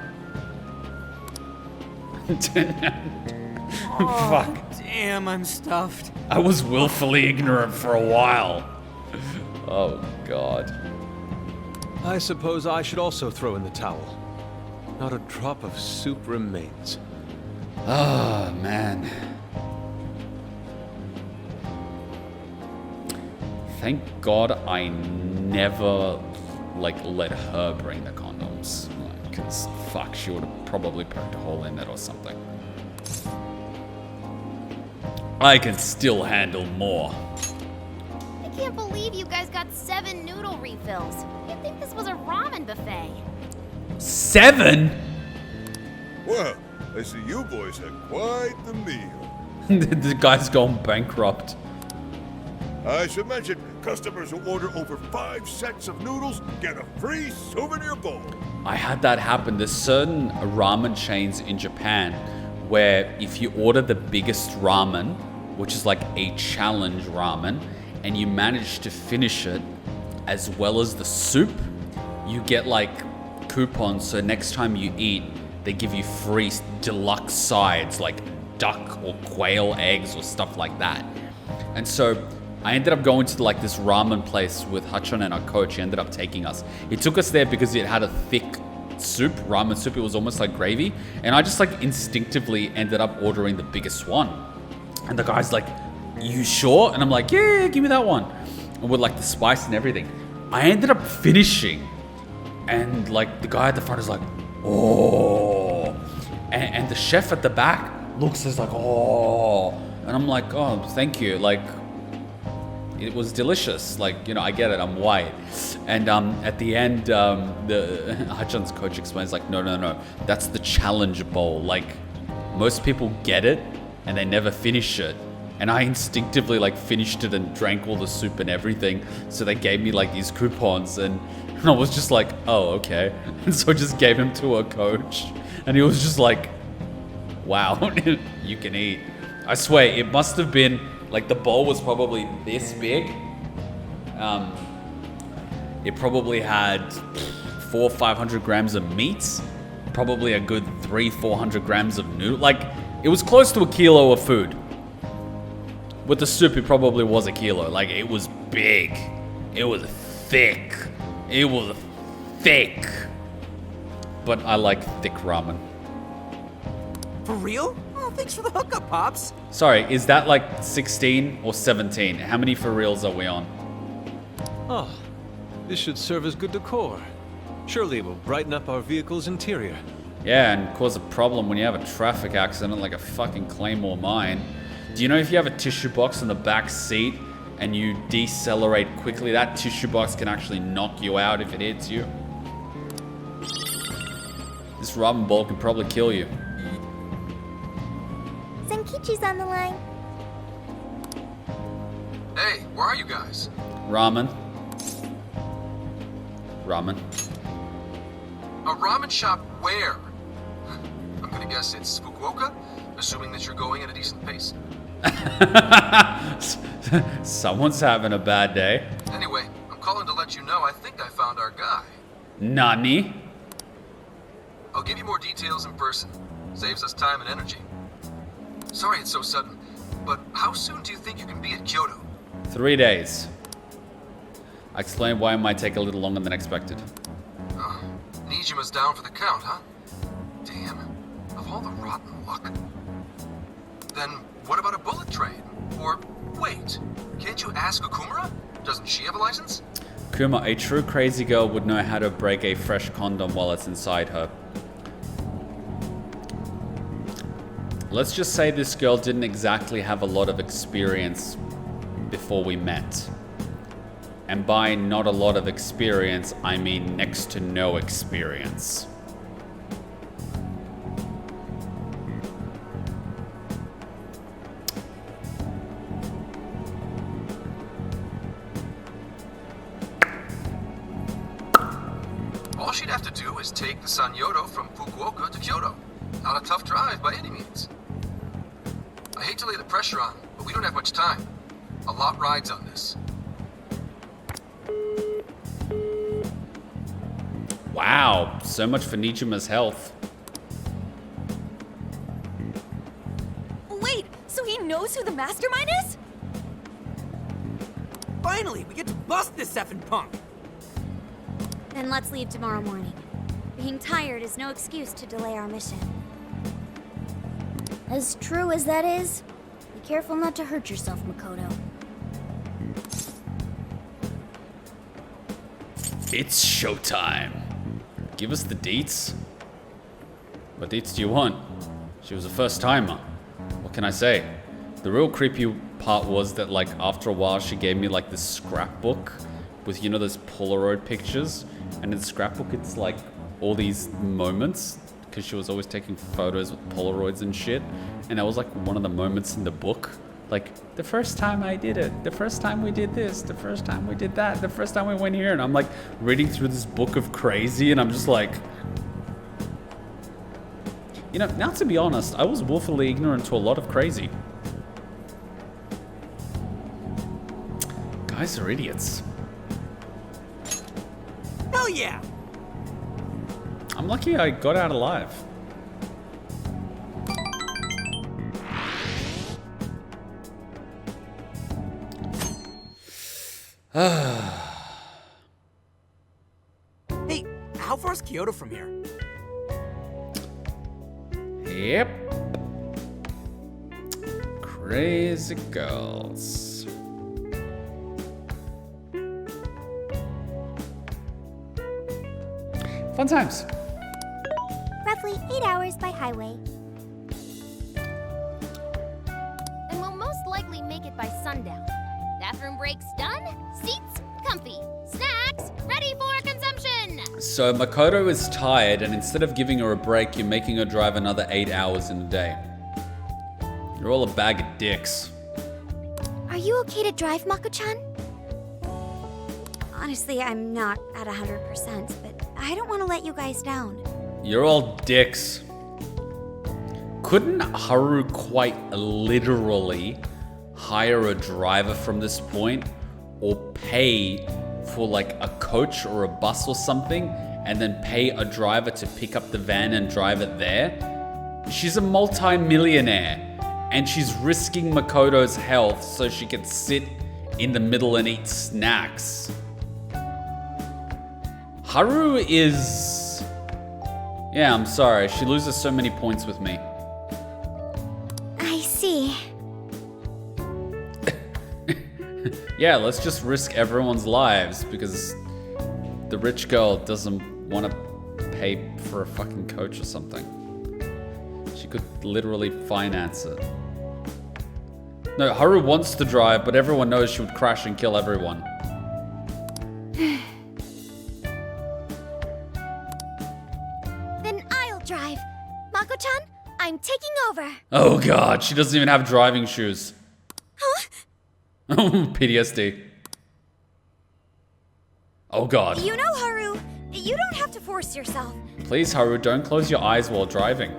Fuck. Damn, I'm stuffed. I was willfully ignorant for a while. Oh, God. I suppose I should also throw in the towel. Not a drop of soup remains. Oh, man. Thank God I never, like, let her bring the condoms. Because, fuck, she would have probably poked a hole in it or something. I can still handle more. I can't believe you guys got 7 noodle refills. You'd think this was a ramen buffet. 7? Well, I see you boys had quite the meal. The guy's gone bankrupt. I should mention, customers who order over 5 sets of noodles get a free souvenir bowl. I had that happen. There's certain ramen chains in Japan where if you order the biggest ramen, which is like a challenge ramen, and you manage to finish it as well as the soup, you get like coupons. So next time you eat, they give you free deluxe sides like duck or quail eggs or stuff like that. And so I ended up going to like this ramen place with Hachon and our coach. He ended up taking us. He took us there because it had a thick soup, ramen soup. It was almost like gravy. And I just like instinctively ended up ordering the biggest one. And the guy's like, you sure? And I'm like, yeah, give me that one. And with like the spice and everything. I ended up finishing. And like the guy at the front is like, oh. And the chef at the back looks as like, oh. And I'm like, oh, thank you. Like, it was delicious. Like, you know, I get it. I'm white. And at the end, the Hachon's coach explains like, no. That's the challenge bowl. Like, most people get it, and they never finish it. And I instinctively like finished it and drank all the soup and everything. So they gave me like these coupons, and I was just like, oh, okay. And so I just gave him to a coach, and he was just like, wow, you can eat. I swear, it must have been like the bowl was probably this big. It probably had 400 or 500 grams of meat, probably a good 300-400 grams of noodle. Like, it was close to a kilo of food. With the soup, it probably was a kilo. Like, it was big. It was thick. It was thick. But I like thick ramen. For real? Oh, thanks for the hookup, Pops. Sorry, is that like 16 or 17? How many for reals are we on? Oh, this should serve as good decor. Surely it will brighten up our vehicle's interior. Yeah, and cause a problem when you have a traffic accident like a fucking Claymore mine. Do you know if you have a tissue box in the back seat and you decelerate quickly, that tissue box can actually knock you out if it hits you? This ramen bowl can probably kill you. Zenkichi's on the line. Hey, where are you guys? Ramen. Ramen. A ramen shop where? I'm gonna guess it's Fukuoka, assuming that you're going at a decent pace. Someone's having a bad day. Anyway, I'm calling to let you know I think I found our guy. Nani? I'll give you more details in person. Saves us time and energy. Sorry it's so sudden, but how soon do you think you can be at Kyoto? 3 days. I explained why it might take a little longer than expected. Nijima's down for the count, huh? Damn. Of all the rotten luck. Then what about a bullet train? Or wait, can't you ask Kumura? Doesn't she have a license? Kuma, a true crazy girl would know how to break a fresh condom while it's inside her. Let's just say this girl didn't exactly have a lot of experience before we met. And by not a lot of experience, I mean next to no experience. All she'd have to do is take the Sanyodo from Fukuoka to Kyoto. Not a tough drive by any means. I hate to lay the pressure on, but we don't have much time. A lot rides on this. Wow, so much for Nijima's health. Wait, so he knows who the mastermind is? Finally, we get to bust this effing punk. Then let's leave tomorrow morning. Being tired is no excuse to delay our mission. As true as that is, be careful not to hurt yourself, Makoto. It's showtime. Give us the deets. What deets do you want? She was a first timer. What can I say? The real creepy part was that like after a while she gave me like this scrapbook with, you know, those Polaroid pictures, and in the scrapbook it's like all these moments, because she was always taking photos with Polaroids and shit, and that was like one of the moments in the book. Like, the first time I did it, the first time we did this, the first time we did that, the first time we went here, and I'm like reading through this book of crazy, and I'm just like, you know, now to be honest, I was willfully ignorant to a lot of crazy. Guys are idiots. Hell yeah! I'm lucky I got out alive. Hey, how far is Kyoto from here? Yep. Crazy girls. Fun times. Roughly 8 hours by highway. And we'll most likely make it by sundown. Bathroom breaks done, seats comfy, snacks ready for consumption! So Makoto is tired, and instead of giving her a break, you're making her drive another 8 hours in a day. You're all a bag of dicks. Are you okay to drive, Mako-chan? Honestly, I'm not at 100%, but I don't want to let you guys down. You're all dicks. Couldn't Haru quite literally hire a driver from this point or pay for like a coach or a bus or something and then pay a driver to pick up the van and drive it there? She's a multi-millionaire and she's risking Makoto's health so she can sit in the middle and eat snacks. Haru is... Yeah, I'm sorry. She loses so many points with me. I see. Yeah, let's just risk everyone's lives because the rich girl doesn't want to pay for a fucking coach or something. She could literally finance it. No, Haru wants to drive, but everyone knows she would crash and kill everyone. Then I'll drive. Mako-chan, I'm taking over. Oh god, she doesn't even have driving shoes. Huh? PTSD. Oh god. You know, Haru, you don't have to force yourself. Please, Haru, don't close your eyes while driving.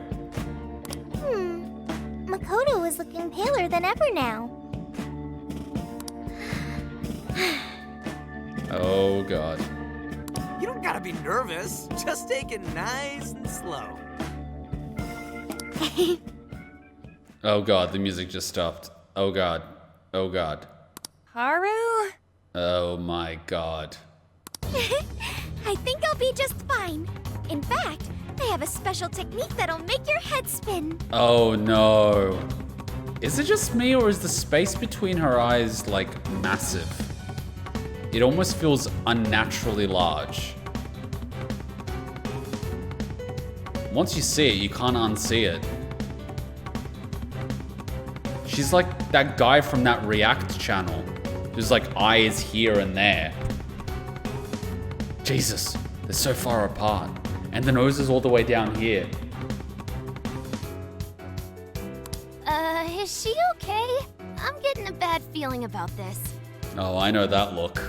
Makoto is looking paler than ever now. Oh god. You don't gotta be nervous. Just take it nice and slow. Oh god, the music just stopped. Oh god. Oh god. Haru? Oh my god. I think I'll be just fine. In fact, I have a special technique that'll make your head spin. Oh no. Is it just me or is the space between her eyes like massive? It almost feels unnaturally large. Once you see it, you can't unsee it. She's like that guy from that React channel who's like eyes here and there. Jesus, they're so far apart. And the nose is all the way down here. Is she okay? I'm getting a bad feeling about this. Oh, I know that look.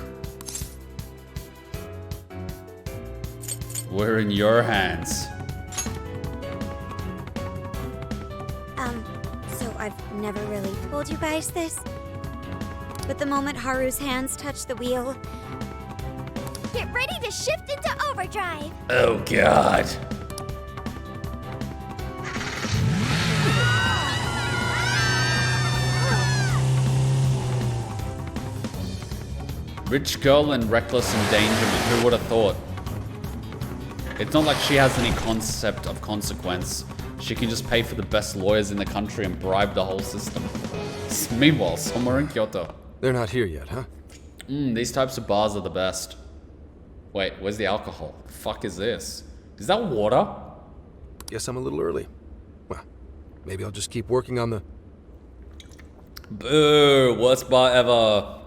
We're in your hands. So I've never really told you guys this, but the moment Haru's hands touch the wheel, Get ready to shift into overdrive. Oh god. Rich girl and reckless endangerment, who would have thought? It's not like she has any concept of consequence. She can just pay for the best lawyers in the country and bribe the whole system. Meanwhile, somewhere in Kyoto. They're not here yet, huh? These types of bars are the best. Wait, where's the alcohol? The fuck is this? Is that water? Guess I'm a little early. Well, maybe I'll just keep working on the... Boo, worst bar ever.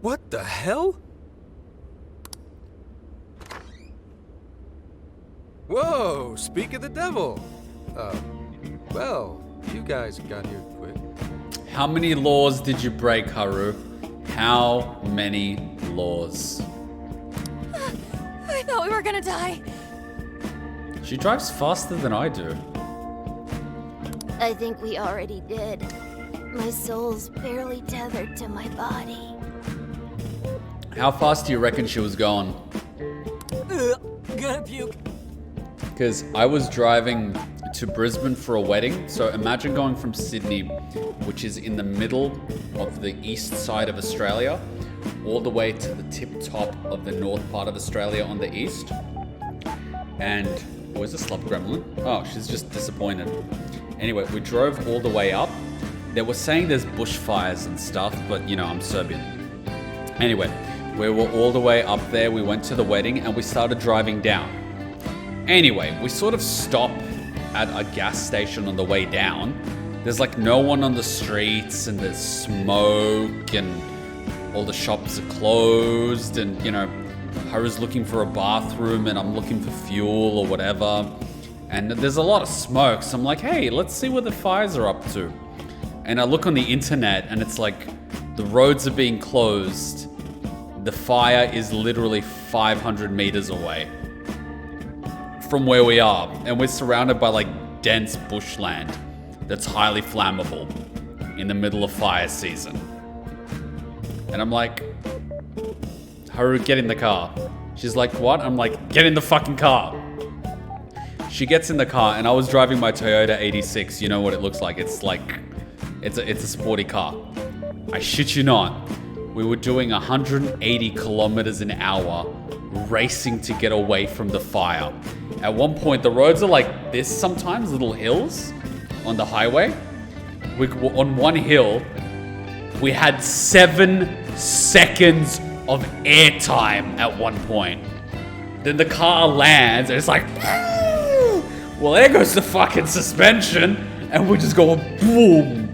What the hell? Whoa, speak of the devil. Well, you guys got here quick. How many laws did you break, Haru? How many laws? I thought we were gonna die. She drives faster than I do. I think we already did. My soul's barely tethered to my body. How fast do you reckon she was going? Gonna puke. Because I was driving to Brisbane for a wedding. So imagine going from Sydney, which is in the middle of the east side of Australia, all the way to the tip top of the north part of Australia on the east. And where's the slub gremlin? Oh, she's just disappointed. Anyway, we drove all the way up. They were saying there's bushfires and stuff, but you know, I'm Serbian. Anyway, we were all the way up there. We went to the wedding and we started driving down. Anyway, we sort of stop at a gas station on the way down. There's like no one on the streets and there's smoke and all the shops are closed and, you know, Haru's looking for a bathroom and I'm looking for fuel or whatever. And there's a lot of smoke, so I'm like, hey, let's see what the fires are up to. And I look on the internet and it's like, the roads are being closed. The fire is literally 500 meters away from where we are. And we're surrounded by like dense bushland that's highly flammable in the middle of fire season. And I'm like, Haru, get in the car. She's like, what? I'm like, get in the fucking car. She gets in the car and I was driving my Toyota 86. You know what it looks like. It's like, it's a sporty car. I shit you not. We were doing 180 kilometers an hour racing to get away from the fire. At one point, the roads are like this sometimes, little hills on the highway. On one hill, we had 7 seconds of airtime at one point. Then the car lands and it's like, well, there goes the fucking suspension. And we just go boom.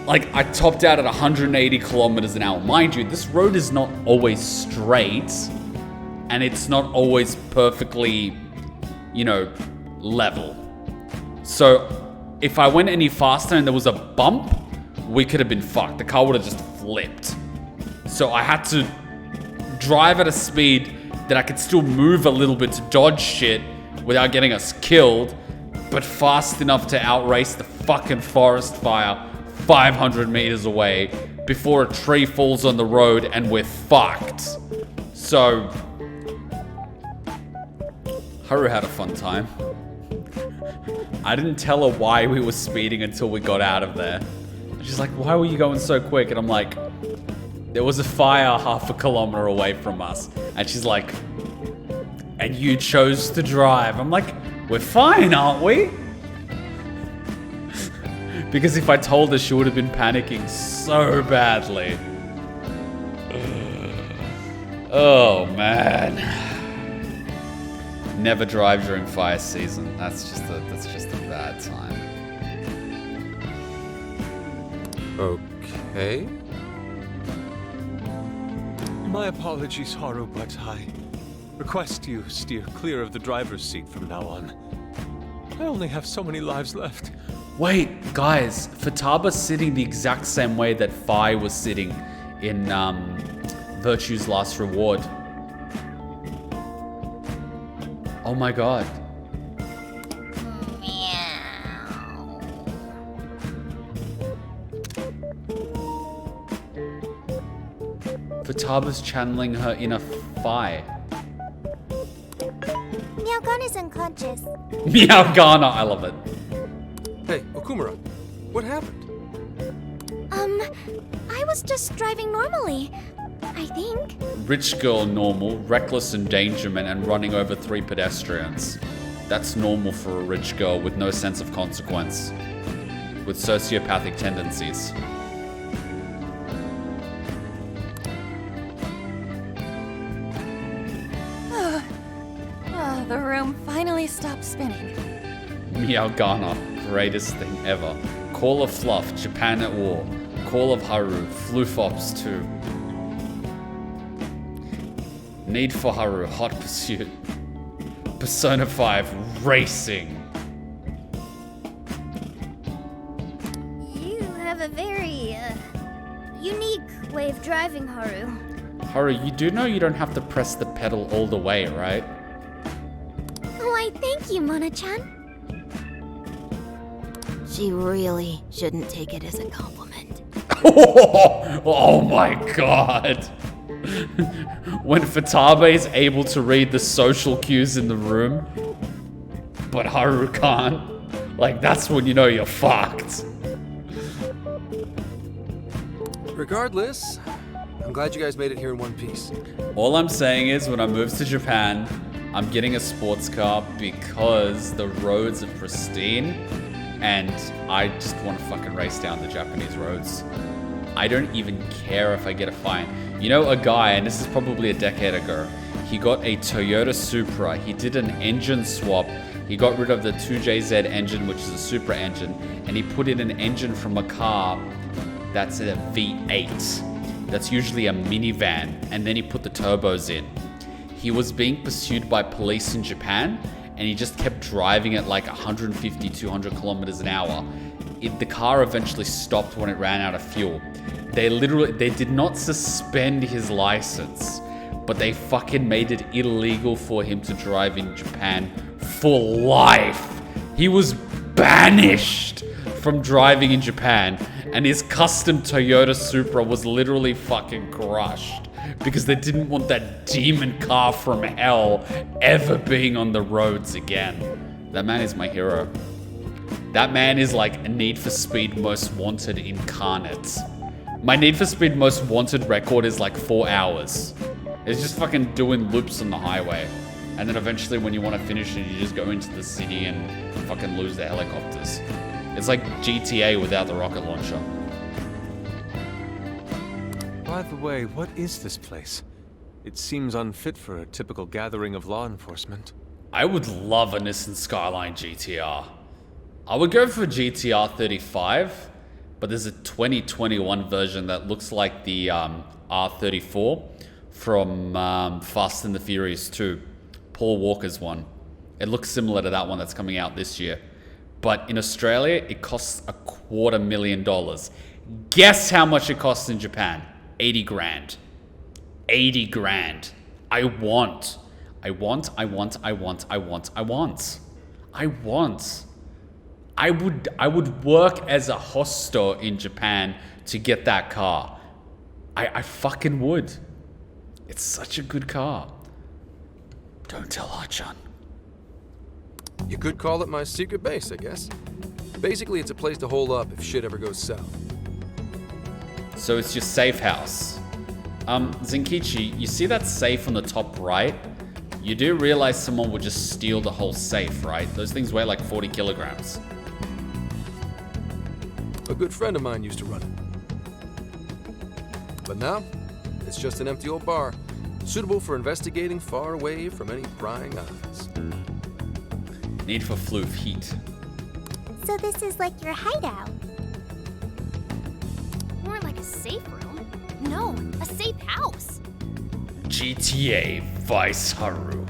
Like, I topped out at 180 kilometers an hour. Mind you, this road is not always straight. And it's not always perfectly, you know, level. So, if I went any faster and there was a bump, we could have been fucked. The car would have just flipped. So I had to drive at a speed that I could still move a little bit to dodge shit without getting us killed, but fast enough to outrace the fucking forest fire 500 meters away before a tree falls on the road and we're fucked. So, Haru had a fun time. I didn't tell her why we were speeding until we got out of there. She's like, why were you going so quick? And I'm like, there was a fire half a kilometer away from us. And she's like, and you chose to drive. I'm like, we're fine, aren't we? Because if I told her, she would have been panicking so badly. Oh, man. Never drive during fire season. That's just a bad time. Okay. My apologies, Haru, but I request you steer clear of the driver's seat from now on. I only have so many lives left. Wait, guys, Futaba's sitting the exact same way that Fi was sitting in Virtue's Last Reward. Oh my god. Futaba's channeling her inner Fi. Meowgon is unconscious. Meowgana, I love it. Hey, Okumura, what happened? I was just driving normally, I think. Rich girl normal, reckless endangerment, and running over 3 pedestrians. That's normal for a rich girl with no sense of consequence. With sociopathic tendencies. The room finally stopped spinning. Meowgana, greatest thing ever. Call of Fluff, Japan at War. Call of Haru, Flufops 2. Need for Haru, Hot Pursuit. Persona 5, Racing. You have a very, unique way of driving, Haru. Haru, you do know you don't have to press the pedal all the way, right? Why, thank you, Mona-chan. She really shouldn't take it as a compliment. Oh my god. When Futaba is able to read the social cues in the room, but Haru can't, like, that's when you know you're fucked. Regardless, I'm glad you guys made it here in one piece. All I'm saying is when I move to Japan, I'm getting a sports car because the roads are pristine and I just want to fucking race down the Japanese roads. I don't even care if I get a fine. You know, a guy, and this is probably a decade ago, he got a Toyota Supra. He did an engine swap. He got rid of the 2JZ engine, which is a Supra engine, and he put in an engine from a car that's a V8. that's usually a minivan, and then he put the turbos in. He was being pursued by police in Japan, and he just kept driving at like 150, 200 kilometers an hour. The car eventually stopped when it ran out of fuel. They did not suspend his license, but they fucking made it illegal for him to drive in Japan for life. He was banished from driving in Japan, and his custom Toyota Supra was literally fucking crushed because they didn't want that demon car from hell ever being on the roads again. That man is my hero. That man is like a Need for Speed Most Wanted incarnate. My Need for Speed Most Wanted record is like 4 hours. It's just fucking doing loops on the highway. And then eventually when you want to finish it, you just go into the city and fucking lose the helicopters. It's like GTA without the rocket launcher. By the way, what is this place? It seems unfit for a typical gathering of law enforcement. I would love a Nissan Skyline GTR. I would go for GTR 35, but there's a 2021 version that looks like the R34 from Fast and the Furious 2. Paul Walker's one. It looks similar to that one that's coming out this year. But in Australia, it costs $250,000. Guess how much it costs in Japan? 80 grand. 80 grand. I want. I would work as a hosto in Japan to get that car. I fucking would. It's such a good car. Don't tell Hachan. You could call it my secret base, I guess. Basically, it's a place to hole up if shit ever goes south. So it's your safe house. Zenkichi, you see that safe on the top right? You do realize someone would just steal the whole safe, right? Those things weigh like 40 kilograms. A good friend of mine used to run it. But now, it's just an empty old bar, suitable for investigating far away from any prying eyes. Need for floof heat. So this is like your hideout. More like a safe room. No, a safe house. GTA Vice Haru.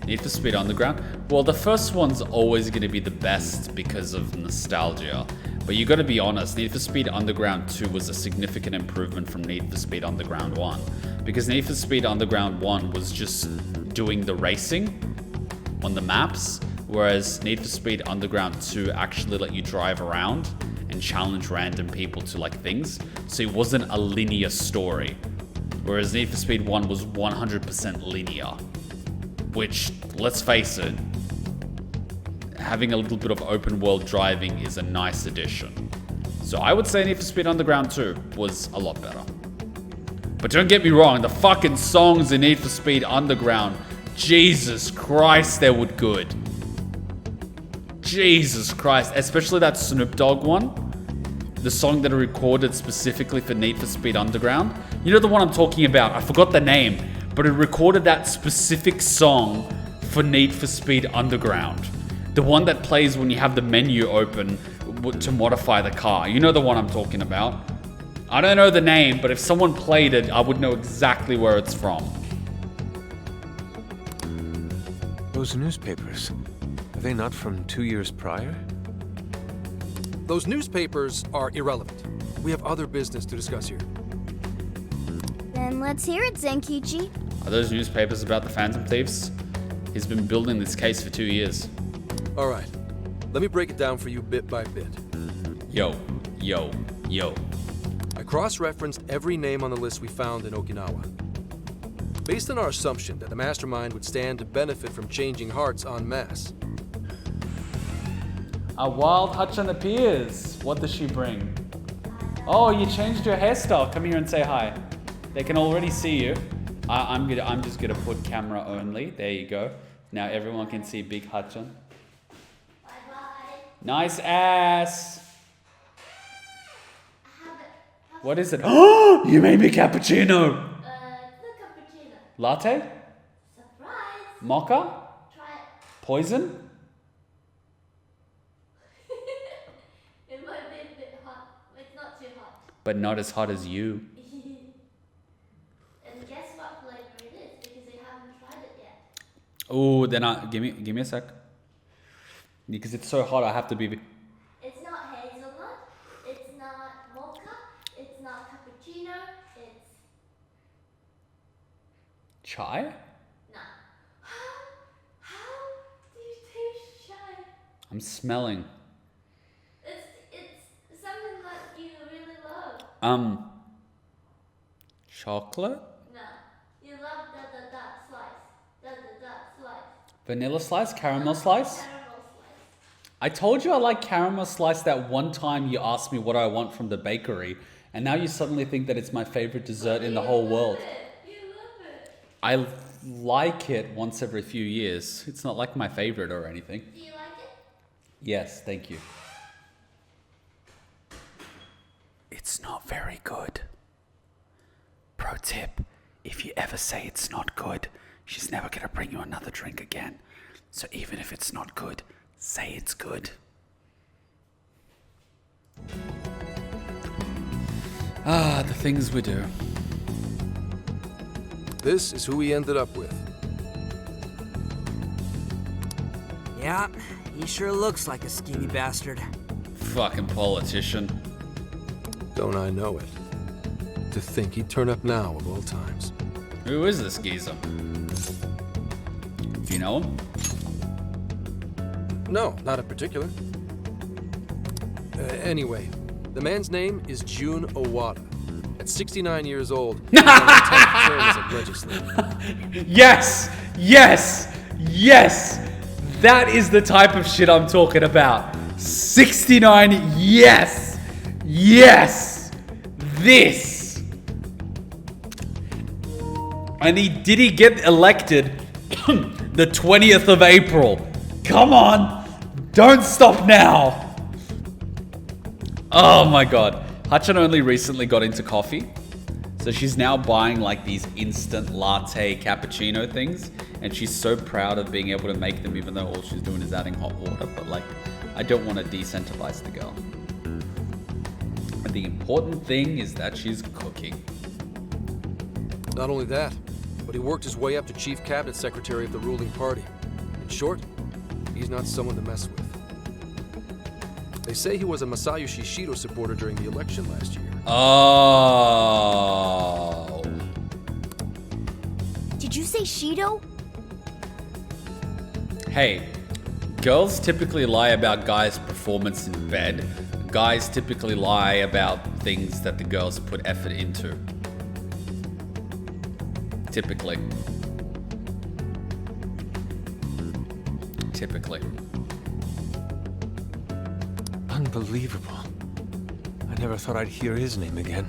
Need for Speed Underground? Well, the first one's always going to be the best because of nostalgia. But you got to be honest, Need for Speed Underground 2 was a significant improvement from Need for Speed Underground 1. Because Need for Speed Underground 1 was just doing the racing on the maps, whereas Need for Speed Underground 2 actually let you drive around and challenge random people to like things. So it wasn't a linear story. Whereas Need for Speed 1 was 100% linear. Which, let's face it, having a little bit of open world driving is a nice addition. So I would say Need for Speed Underground 2 was a lot better. But don't get me wrong, the fucking songs in Need for Speed Underground, Jesus Christ, they were good. Jesus Christ, especially that Snoop Dogg one. The song that I recorded specifically for Need for Speed Underground. You know the one I'm talking about, I forgot the name, but it recorded that specific song for Need for Speed Underground. The one that plays when you have the menu open to modify the car. You know the one I'm talking about. I don't know the name, but if someone played it, I would know exactly where it's from. Those newspapers, are they not from 2 years prior? Those newspapers are irrelevant. We have other business to discuss here. Then let's hear it, Zenkichi. Are those newspapers about the Phantom Thieves? He's been building this case for 2 years. All right, let me break it down for you bit by bit. Yo. I cross-referenced every name on the list we found in Okinawa. Based on our assumption that the mastermind would stand to benefit from changing hearts en masse. A wild Hachan appears. What does she bring? Oh, you changed your hairstyle. Come here and say hi. They can already see you. I'm just gonna put camera only. There you go. Now everyone can see Big Hachan. Nice ass. What is it? Oh, you made me cappuccino. Latte? Surprise! Mocha? Try it. Poison? It might be a bit hot, but it's not too hot. But not as hot as you. And guess what flavor it is, because they haven't tried it yet. Oh, then give me a sec. Because it's so hot, I have to be. It's not hazelnut, it's not mocha, it's not cappuccino, it's... Chai? No. How do you taste chai? I'm smelling. It's something that you really love. Chocolate? No. You love slice. Slice. Vanilla slice? Caramel slice? Caramel slice. I told you I like caramel slice that one time you asked me what I want from the bakery, and now you suddenly think that it's my favorite dessert in the whole world. You love it. I like it once every few years. It's not like my favorite or anything. Do you like it? Yes, thank you. It's not very good. Pro tip, if you ever say it's not good, she's never gonna bring you another drink again. So even if it's not good, say it's good. Ah, the things we do. This is who we ended up with. Yeah, he sure looks like a skinny bastard. Fucking politician. Don't I know it? To think he'd turn up now of all times. Who is this geezer? Do you know him? No, not in particular. Anyway, the man's name is Jun Owada. At 69 years old, he's on his 10th term as a legislator. Yes! Yes! Yes! That is the type of shit I'm talking about. 69, yes! Yes! This! And did he get elected the 20th of April? Come on! Don't stop now! Oh my god. Hachan only recently got into coffee. So she's now buying like these instant latte cappuccino things. And she's so proud of being able to make them even though all she's doing is adding hot water. But like, I don't want to decentivize the girl. The important thing is that she's cooking. Not only that, but he worked his way up to chief cabinet secretary of the ruling party. In short, he's not someone to mess with. They say he was a Masayoshi Shido supporter during the election last year. Oh. Did you say Shido? Hey, girls typically lie about guys' performance in bed. Guys typically lie about things that the girls put effort into. Typically. Unbelievable. I never thought I'd hear his name again.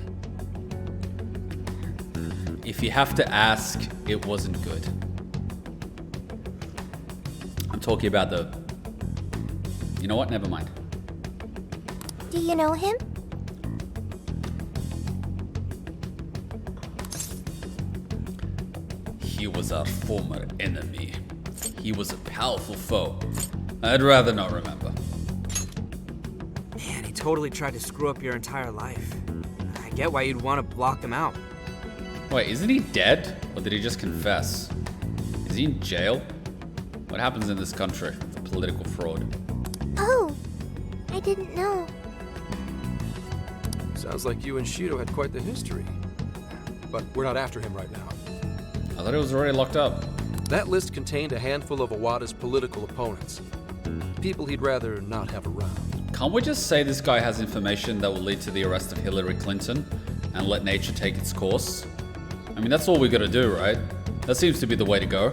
If you have to ask, it wasn't good. I'm talking about the... You know what? Never mind. Do you know him? He was our former enemy. He was a powerful foe. I'd rather not remember. Man, he totally tried to screw up your entire life. I get why you'd want to block him out. Wait, isn't he dead? Or did he just confess? Is he in jail? What happens in this country for political fraud? Oh, I didn't know. Sounds like you and Shido had quite the history. But we're not after him right now. I thought he was already locked up. That list contained a handful of Owada's political opponents. People he'd rather not have around. Can't we just say this guy has information that will lead to the arrest of Hillary Clinton and let nature take its course? I mean, that's all we gotta do, right? That seems to be the way to go.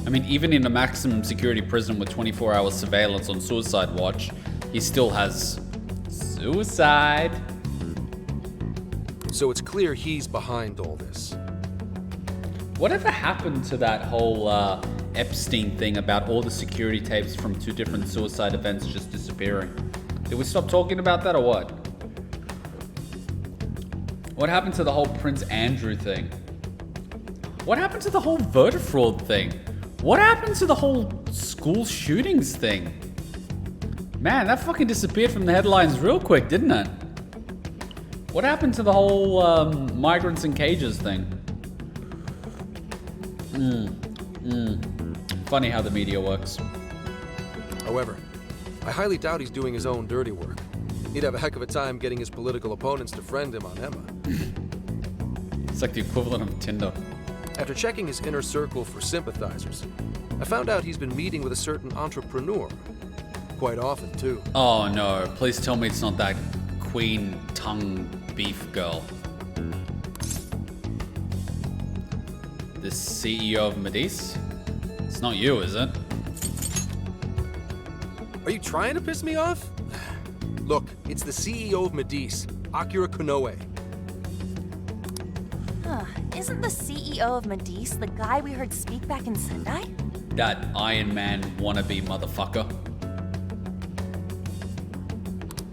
I mean, even in a maximum security prison with 24-hour surveillance on suicide watch, he still has suicide. So it's clear he's behind all this. Whatever happened to that whole Epstein thing about all the security tapes from 2 different suicide events just disappearing? Did we stop talking about that or what? What happened to the whole Prince Andrew thing? What happened to the whole voter fraud thing? What happened to the whole school shootings thing? Man, that fucking disappeared from the headlines real quick, didn't it? What happened to the whole migrants in cages thing? Funny how the media works. However, I highly doubt he's doing his own dirty work. He'd have a heck of a time getting his political opponents to friend him on Emma. It's like the equivalent of Tinder. After checking his inner circle for sympathizers, I found out he's been meeting with a certain entrepreneur. Quite often, too. Oh no, please tell me it's not that queen tongue beef girl. The CEO of Medice? It's not you, is it? Are you trying to piss me off? Look, it's the CEO of Medice, Akira Konoe. Isn't the CEO of Medice the guy we heard speak back in Sendai? That Iron Man wannabe motherfucker.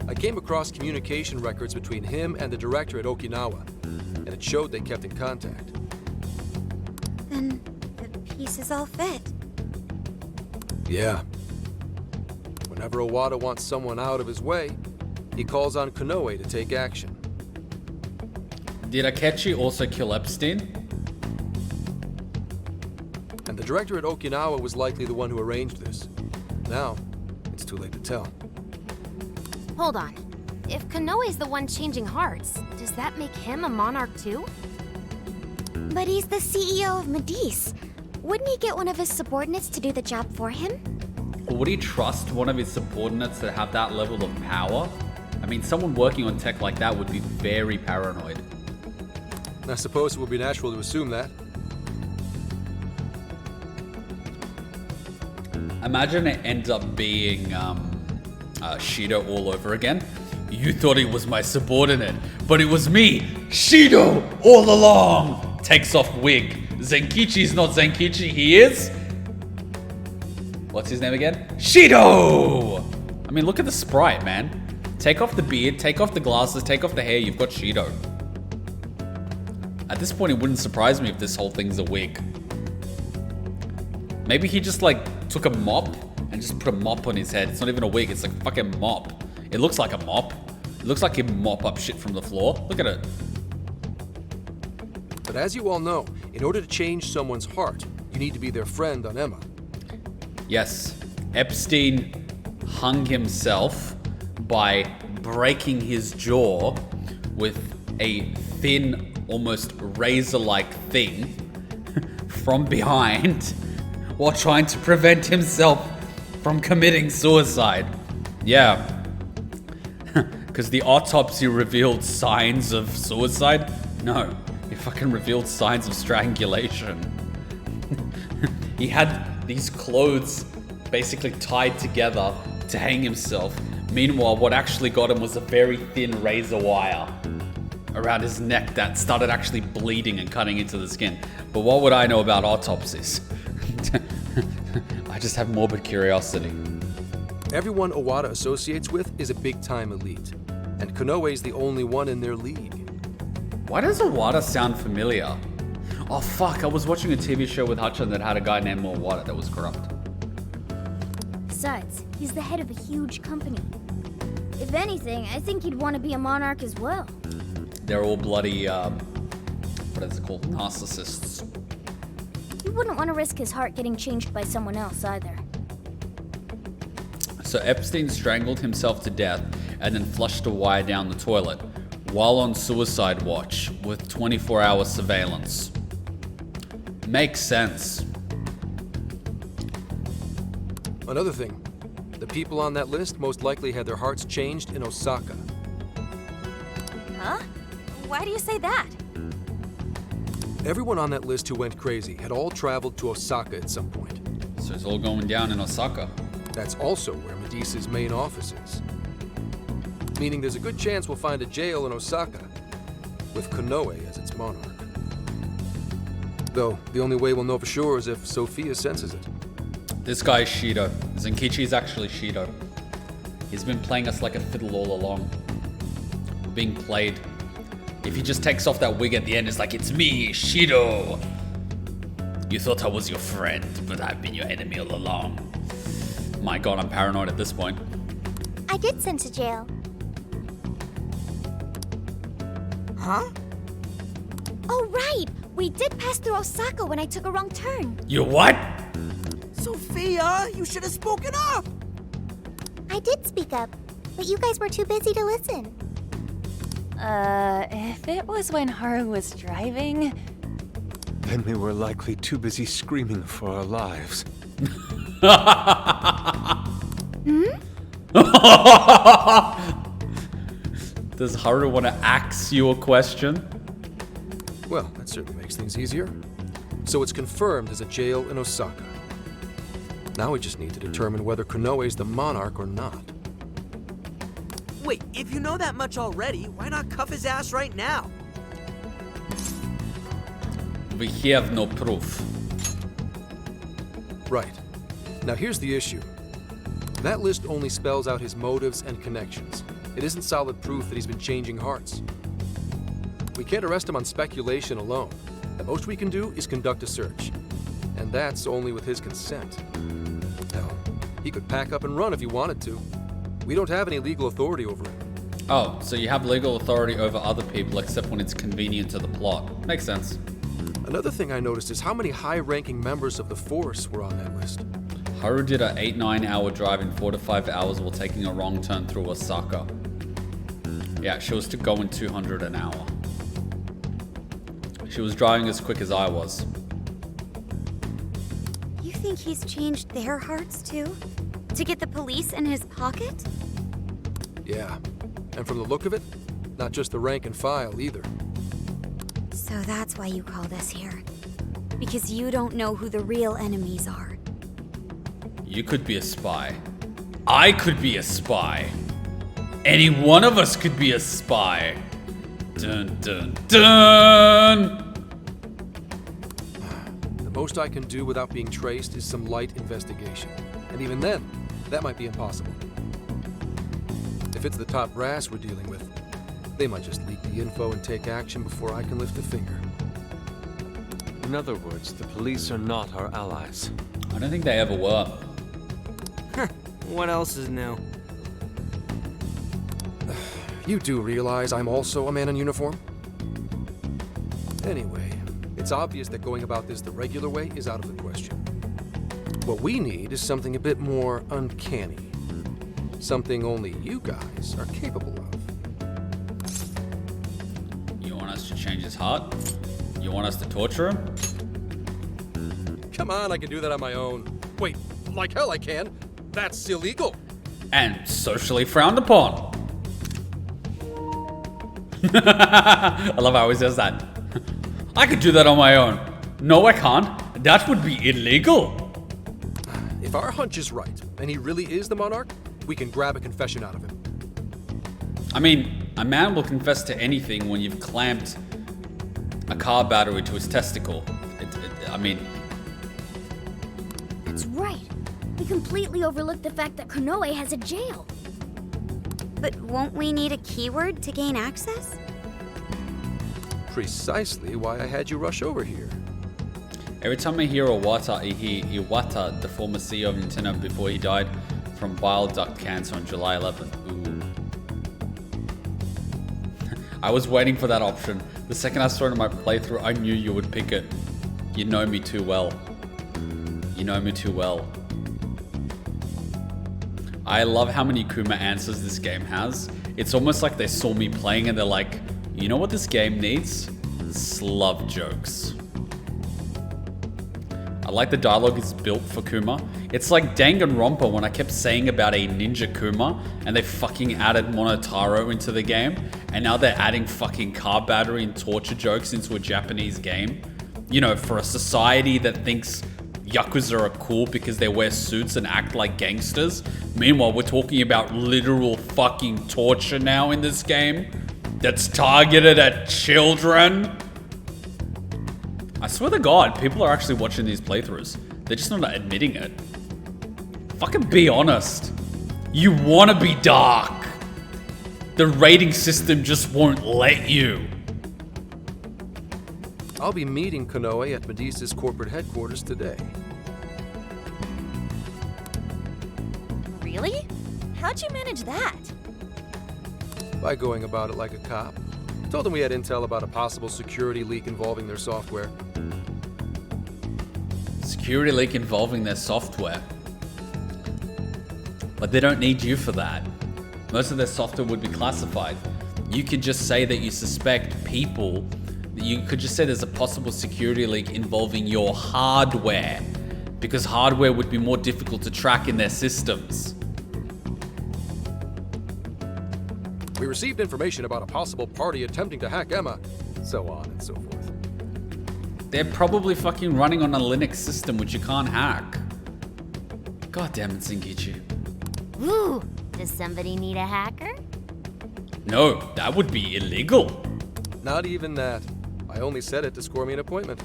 I came across communication records between him and the director at Okinawa, and it showed they kept in contact. Then the pieces all fit. Yeah. Whenever Owada wants someone out of his way, he calls on Konoe to take action. Did Akechi also kill Epstein? And the director at Okinawa was likely the one who arranged this. Now, it's too late to tell. Hold on. If Konoe's the one changing hearts, does that make him a monarch too? But he's the CEO of Medice. Wouldn't he get one of his subordinates to do the job for him? Or would he trust one of his subordinates to have that level of power? I mean, someone working on tech like that would be very paranoid. I suppose it would be natural to assume that. Imagine it ends up being Shido all over again. You thought he was my subordinate, but it was me, Shido, all along. Takes off wig. Zenkichi's not Zenkichi, he is? What's his name again? Shido! I mean, look at the sprite, man. Take off the beard, take off the glasses, take off the hair, you've got Shido. At this point, it wouldn't surprise me if this whole thing's a wig. Maybe he just like took a mop and just put a mop on his head. It's not even a wig, it's like a fucking mop. It looks like a mop. It looks like he'd mop up shit from the floor. Look at it. But as you all know, in order to change someone's heart, you need to be their friend on Emma. Yes, Epstein hung himself by breaking his jaw with a thin, almost razor-like thing from behind while trying to prevent himself from committing suicide. Yeah. Because the autopsy revealed signs of suicide? No, it fucking revealed signs of strangulation. He had these clothes basically tied together to hang himself. Meanwhile, what actually got him was a very thin razor wire around his neck that started actually bleeding and cutting into the skin. But what would I know about autopsies? I just have morbid curiosity. Everyone Owada associates with is a big-time elite, and Konoe is the only one in their league. Why does Owada sound familiar? Oh fuck, I was watching a TV show with Hutchin that had a guy named Owada that was corrupt. Besides, he's the head of a huge company. If anything, I think he'd want to be a monarch as well. They're all bloody, what is it called? Narcissists. He wouldn't want to risk his heart getting changed by someone else either. So Epstein strangled himself to death and then flushed a wire down the toilet while on suicide watch with 24-hour surveillance. Makes sense. Another thing, the people on that list most likely had their hearts changed in Osaka. Huh? Why do you say that? Everyone on that list who went crazy had all traveled to Osaka at some point. So it's all going down in Osaka. That's also where Medice's main office is. Meaning there's a good chance we'll find a jail in Osaka, with Konoe as its monarch. Though, the only way we'll know for sure is if Sophia senses it. This guy is Shido. Zenkichi's actually Shido. He's been playing us like a fiddle all along. We're being played. If he just takes off that wig at the end, it's like, it's me, Shido. You thought I was your friend, but I've been your enemy all along. My god, I'm paranoid at this point. I did sense a jail. Huh? Oh, right! We did pass through Osaka when I took a wrong turn. You what? Sophia, you should have spoken up! I did speak up, but you guys were too busy to listen. If it was when Haru was driving... Then we were likely too busy screaming for our lives. Does Haru want to ask you a question? Well, that certainly makes things easier. So it's confirmed as a jail in Osaka. Now we just need to determine whether Konoe's the monarch or not. Wait, if you know that much already, why not cuff his ass right now? We have no proof. Right. Now here's the issue. That list only spells out his motives and connections. It isn't solid proof that he's been changing hearts. We can't arrest him on speculation alone. The most we can do is conduct a search. And that's only with his consent. Hell, he could pack up and run if he wanted to. We don't have any legal authority over him. Oh, so you have legal authority over other people except when it's convenient to the plot. Makes sense. Another thing I noticed is how many high-ranking members of the force were on that list. Haru did an 8-9 hour drive in 4 to 5 hours while taking a wrong turn through Osaka. Yeah, she was going 200 an hour. She was driving as quick as I was. You think he's changed their hearts too? To get the police in his pocket? Yeah, and from the look of it, not just the rank and file either. So that's why you called us here. Because you don't know who the real enemies are. You could be a spy. I could be a spy. Any one of us could be a spy. Dun dun dun! The most I can do without being traced is some light investigation. And even then, that might be impossible. If it's the top brass we're dealing with, they might just leak the info and take action before I can lift a finger. In other words, the police are not our allies. I don't think they ever were. What else is new? You do realize I'm also a man in uniform? Anyway, it's obvious that going about this the regular way is out of the question. What we need is something a bit more uncanny. Something only you guys are capable of. You want us to change his heart? You want us to torture him? Come on, I can do that on my own. Wait, like hell I can. That's illegal. And socially frowned upon. I love how he says that. I could do that on my own. No, I can't. That would be illegal. If our hunch is right, and he really is the monarch, we can grab a confession out of him. I mean, a man will confess to anything when you've clamped a car battery to his testicle. I mean... That's right. We completely overlooked the fact that Konoe has a jail. But won't we need a keyword to gain access? Precisely why I had you rush over here. Every time I hear Iwata, I hear Iwata, the former CEO of Nintendo before he died from bile duct cancer on July 11th. Ooh. I was waiting for that option. The second I saw it in my playthrough, I knew you would pick it. You know me too well. You know me too well. I love how many Kuma answers this game has. It's almost like they saw me playing and they're like, you know what this game needs? Slub jokes. I like the dialogue is built for Kuma. It's like Danganronpa when I kept saying about a ninja Kuma and they fucking added Monotaro into the game and now they're adding fucking car battery and torture jokes into a Japanese game. You know, for a society that thinks Yakuza are cool because they wear suits and act like gangsters. Meanwhile, we're talking about literal fucking torture now in this game that's targeted at children. I swear to God, people are actually watching these playthroughs. They're just not admitting it. Fucking be honest. You want to be dark. The rating system just won't let you. I'll be meeting Konoe at Medesa's corporate headquarters today. Really? How'd you manage that? By going about it like a cop. Told them we had intel about a possible security leak involving their software. Security leak involving their software. But they don't need you for that. Most of their software would be classified. You could just say that you suspect people. You could just say there's a possible security leak involving your hardware, because hardware would be more difficult to track in their systems. We received information about a possible party attempting to hack Emma, so on and so forth. They're probably fucking running on a Linux system which you can't hack. God damn it, Zenkichi. Ooh, does somebody need a hacker? No, that would be illegal. Not even that. I only said it to score me an appointment.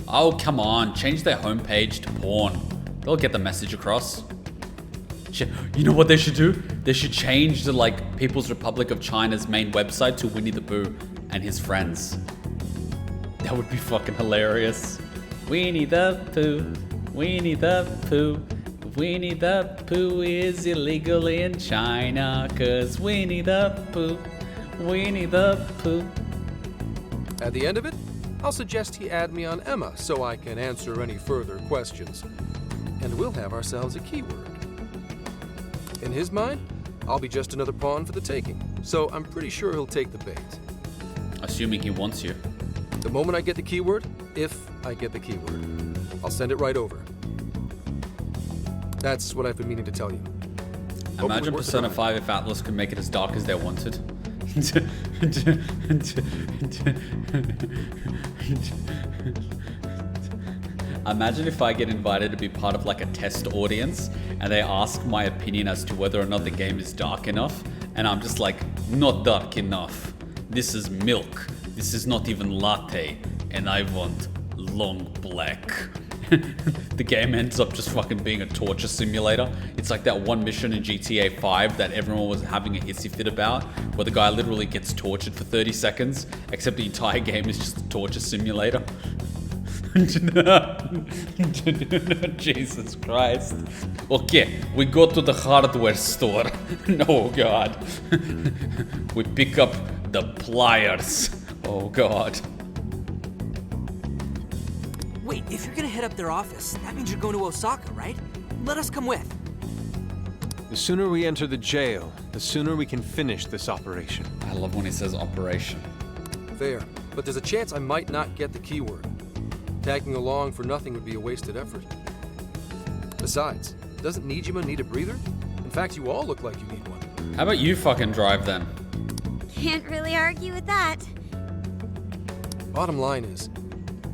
Oh, come on. Change their homepage to porn. They'll get the message across. You know what they should do? They should change the, like, People's Republic of China's main website to Winnie the Pooh and his friends. That would be fucking hilarious. Winnie the Pooh, Winnie the Pooh. Winnie the Pooh is illegal in China, 'cause Winnie the Pooh, Winnie the Pooh. At the end of it, I'll suggest he add me on Emma so I can answer any further questions. And we'll have ourselves a keyword. In his mind, I'll be just another pawn for the taking, so I'm pretty sure he'll take the bait. Assuming he wants you. The moment I get the keyword, if I get the keyword, I'll send it right over. That's what I've been meaning to tell you. Imagine Persona 5 if Atlas could make it as dark as they wanted. Imagine if I get invited to be part of like a test audience and they ask my opinion as to whether or not the game is dark enough, and I'm just like, not dark enough. This is milk. This is not even latte, and I want long black. The game ends up just fucking being a torture simulator. It's like that one mission in GTA 5 that everyone was having a hissy fit about, where the guy literally gets tortured for 30 seconds, except the entire game is just a torture simulator. Jesus Christ. Okay, we go to the hardware store. No, God. We pick up the pliers. Oh, God. Wait, if you're gonna head up their office, that means you're going to Osaka, right? Let us come with. The sooner we enter the jail, the sooner we can finish this operation. I love when he says operation. Fair, but there's a chance I might not get the keyword. Tagging along for nothing would be a wasted effort. Besides, doesn't Nijima need a breather? In fact, you all look like you need one. How about you fucking drive then? Can't really argue with that. Bottom line is,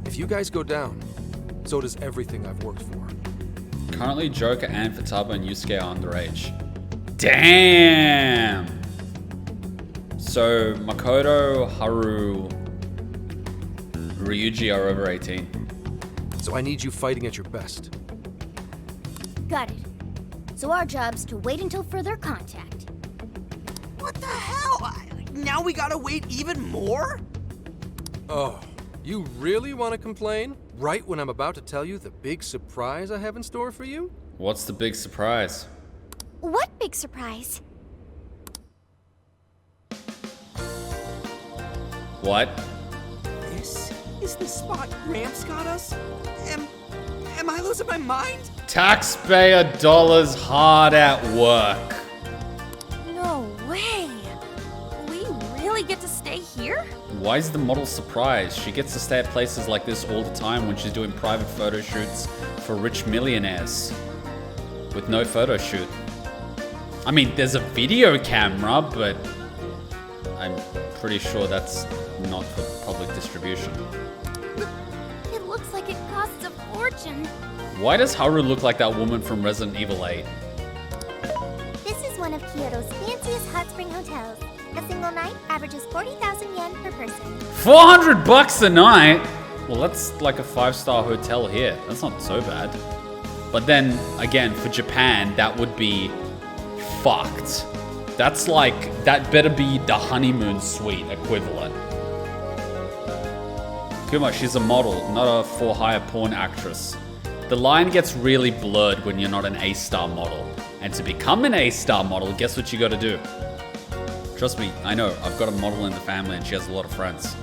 if you guys go down, so does everything I've worked for. Currently, Joker, and Futaba and Yusuke are underage. Damn! So, Makoto, Haru, Ryuji are over 18. So I need you fighting at your best. Got it. So our job's to wait until further contact. What the hell? Now we gotta wait even more? Oh, you really want to complain? Right when I'm about to tell you the big surprise I have in store for you? What's the big surprise? What big surprise? What? This is the spot Gramps got us? Am I losing my mind? Taxpayer dollars hard at work. No way! We really get to stay here? Why is the model surprised? She gets to stay at places like this all the time when she's doing private photo shoots for rich millionaires with no photo shoot. I mean, there's a video camera, but I'm pretty sure that's not for public distribution. It looks like it costs a fortune. Why does Haru look like that woman from Resident Evil 8? This is one of Kyoto's fanciest hot spring hotels. A single night averages 40,000 yen per person. $400 a night? Well, that's like a 5-star hotel here. That's not so bad. But then, again, for Japan, that would be fucked. That's like, that better be the honeymoon suite equivalent. Kuma, she's a model, not a for-hire porn actress. The line gets really blurred when you're not an A-star model. And to become an A-star model, guess what you gotta do? Trust me, I know. I've got a model in the family and she has a lot of friends.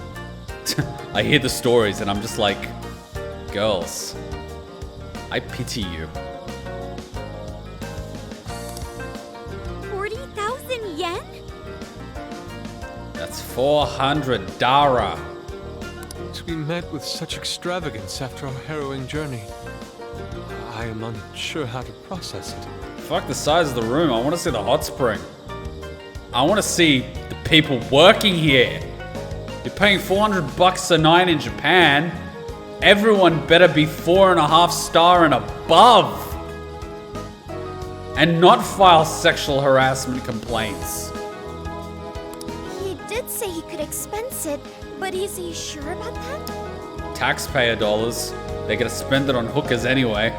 I hear the stories and I'm just like, girls, I pity you. 40,000 yen? That's 400 Dara. To be met with such extravagance after our harrowing journey, I am unsure how to process it. Fuck the size of the room. I want to see the hot spring. I want to see the people working here. You're paying 400 bucks a night in Japan. Everyone better be 4.5 star and above. And not file sexual harassment complaints. He did say he could expense it, but is he sure about that? Taxpayer dollars. They're gonna spend it on hookers anyway.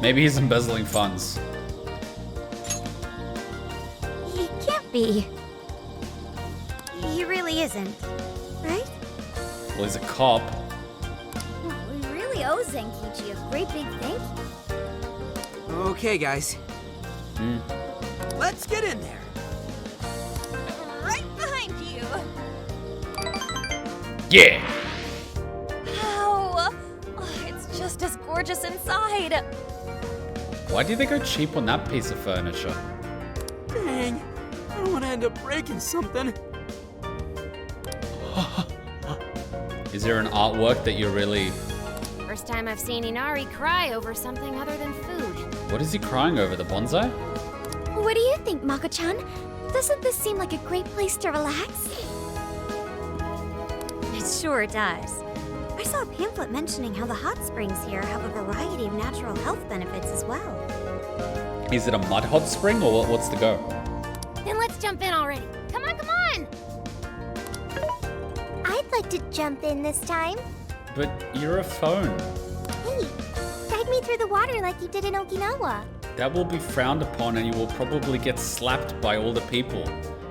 Maybe he's embezzling funds. He can't be. He really isn't, right? Well, he's a cop. We really owe Zenkichi a great big thank you. Okay, guys. Let's get in there. Right behind you. Yeah! Wow. Oh, it's just as gorgeous inside. Why did they go cheap on that piece of furniture? Dang, I don't want to end up breaking something. Is there an artwork that you're really... First time I've seen Inari cry over something other than food. What is he crying over, the bonsai? What do you think, Mako-chan? Doesn't this seem like a great place to relax? It sure does. I saw a pamphlet mentioning how the hot springs here have a variety of natural health benefits as well. Is it a mud hot spring or what's the go? Then let's jump in already. Come on, come on! I'd like to jump in this time. But you're a phone. Hey, guide me through the water like you did in Okinawa. That will be frowned upon and you will probably get slapped by all the people.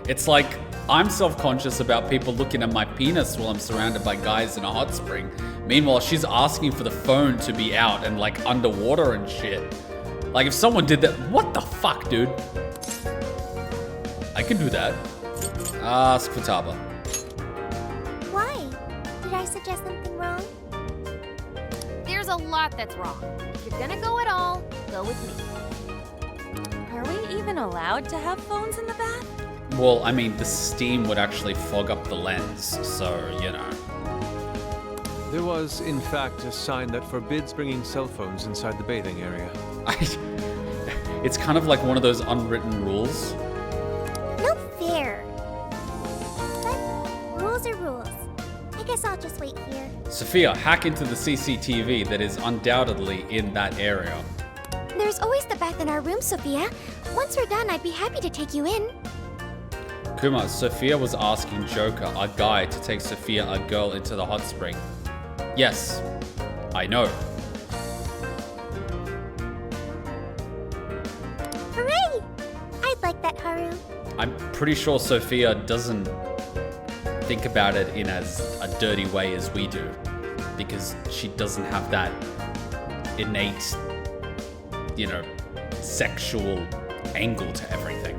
It's like, I'm self-conscious about people looking at my penis while I'm surrounded by guys in a hot spring. Meanwhile, she's asking for the phone to be out and like underwater and shit. Like if someone did that, what the fuck, dude? I can do that. Ask Futaba. Why? Did I suggest something wrong? There's a lot that's wrong. If you're gonna go at all, go with me. Are we even allowed to have phones in the bath? Well, I mean, the steam would actually fog up the lens, so, you know. There was, in fact, a sign that forbids bringing cell phones inside the bathing area. It's kind of like one of those unwritten rules. No fair. But rules are rules. I guess I'll just wait here. Sophia, hack into the CCTV that is undoubtedly in that area. There's always the bath in our room, Sophia. Once we're done, I'd be happy to take you in. Kuma, Sophia was asking Joker, a guy, to take Sophia, a girl, into the hot spring. Yes, I know. Hooray! I'd like that, Haru. I'm pretty sure Sophia doesn't think about it in as a dirty way as we do, because she doesn't have that innate, you know, sexual angle to everything.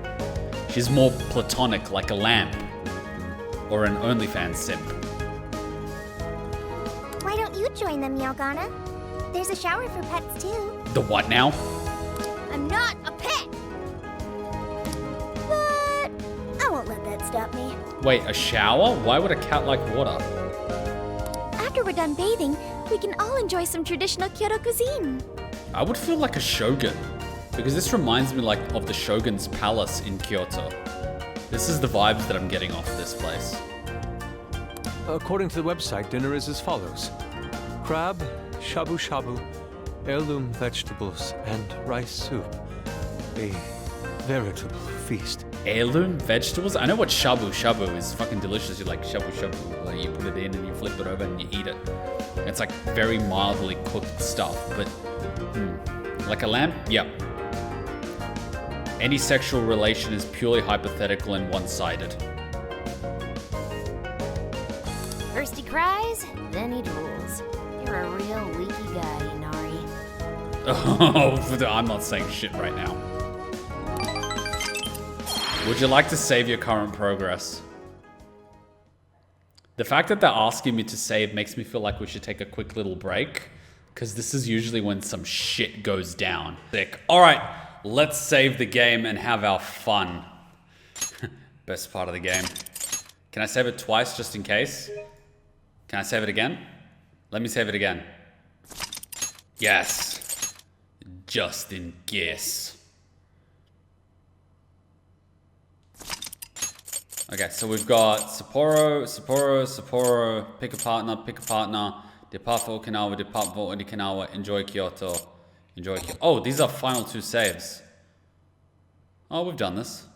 She's more platonic, like a lamp, or an OnlyFans simp. Why don't you join them, Yelgana? There's a shower for pets, too. The what now? I'm not a pet! But I won't let that stop me. Wait, a shower? Why would a cat like water? After we're done bathing, we can all enjoy some traditional Kyoto cuisine. I would feel like a shogun, because this reminds me like of the Shogun's palace in Kyoto. This is the vibes that I'm getting off this place. According to the website, dinner is as follows. Crab, shabu shabu, heirloom vegetables, and rice soup. A veritable feast. Heirloom vegetables? I know what shabu shabu is. Fucking delicious. You like shabu shabu. Like you put it in and you flip it over and you eat it. It's like very mildly cooked stuff, but like a lamb? Yep. Any sexual relation is purely hypothetical and one-sided. First he cries, then he drools. You're a real leaky guy, Inari. Oh, I'm not saying shit right now. Would you like to save your current progress? The fact that they're asking me to save makes me feel like we should take a quick little break, because this is usually when some shit goes down. Sick. Alright, let's save the game and have our fun. Best part of the game. Can I save it twice just in case? Can I save it again? Let me save it again. Yes. Just in case. Okay, so we've got Sapporo, pick a partner, depart for Okinawa, depart for Okinawa, enjoy Kyoto, enjoy Kyoto. Oh, these are final 2 saves. Oh, we've done this.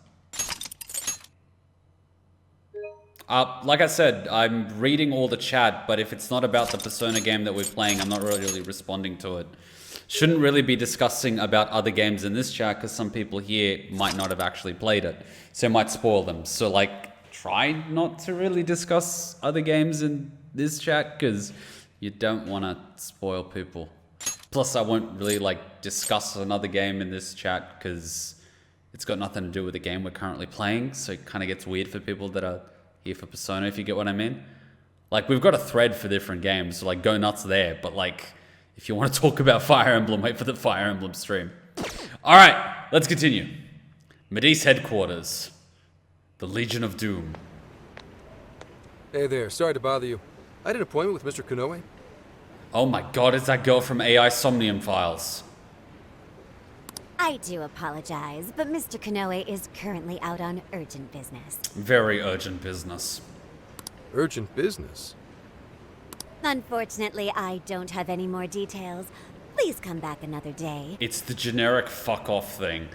Like I said, I'm reading all the chat, but if it's not about the Persona game that we're playing, I'm not really responding to it. Shouldn't really be discussing about other games in this chat, because some people here might not have actually played it, so it might spoil them. So like, try not to really discuss other games in this chat, because you don't want to spoil people. Plus, I won't really like discuss another game in this chat, because it's got nothing to do with the game we're currently playing, so it kind of gets weird for people that are here for Persona, if you get what I mean. Like, we've got a thread for different games, so like, go nuts there, but like, if you want to talk about Fire Emblem, wait for the Fire Emblem stream. Alright, let's continue. Medice headquarters. The Legion of Doom. Hey there, sorry to bother you. I had an appointment with Mr. Konoe. Oh my god, it's that girl from AI Somnium Files. I do apologize, but Mr. Konoe is currently out on urgent business. Very urgent business. Urgent business? Unfortunately, I don't have any more details. Please come back another day. It's the generic fuck off thing.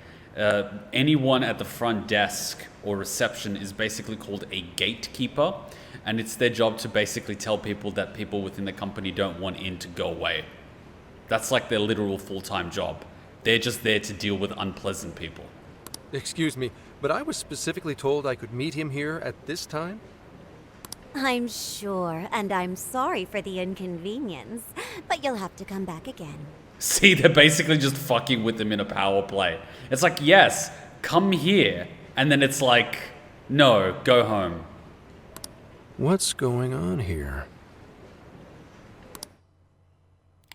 Anyone at the front desk or reception is basically called a gatekeeper, and it's their job to basically tell people that people within the company don't want in to go away. That's like their literal full-time job. They're just there to deal with unpleasant people. Excuse me, but I was specifically told I could meet him here at this time? I'm sure, and I'm sorry for the inconvenience, but you'll have to come back again. See, they're basically just fucking with them in a power play. It's like, yes, come here, and then it's like, no, go home. What's going on here?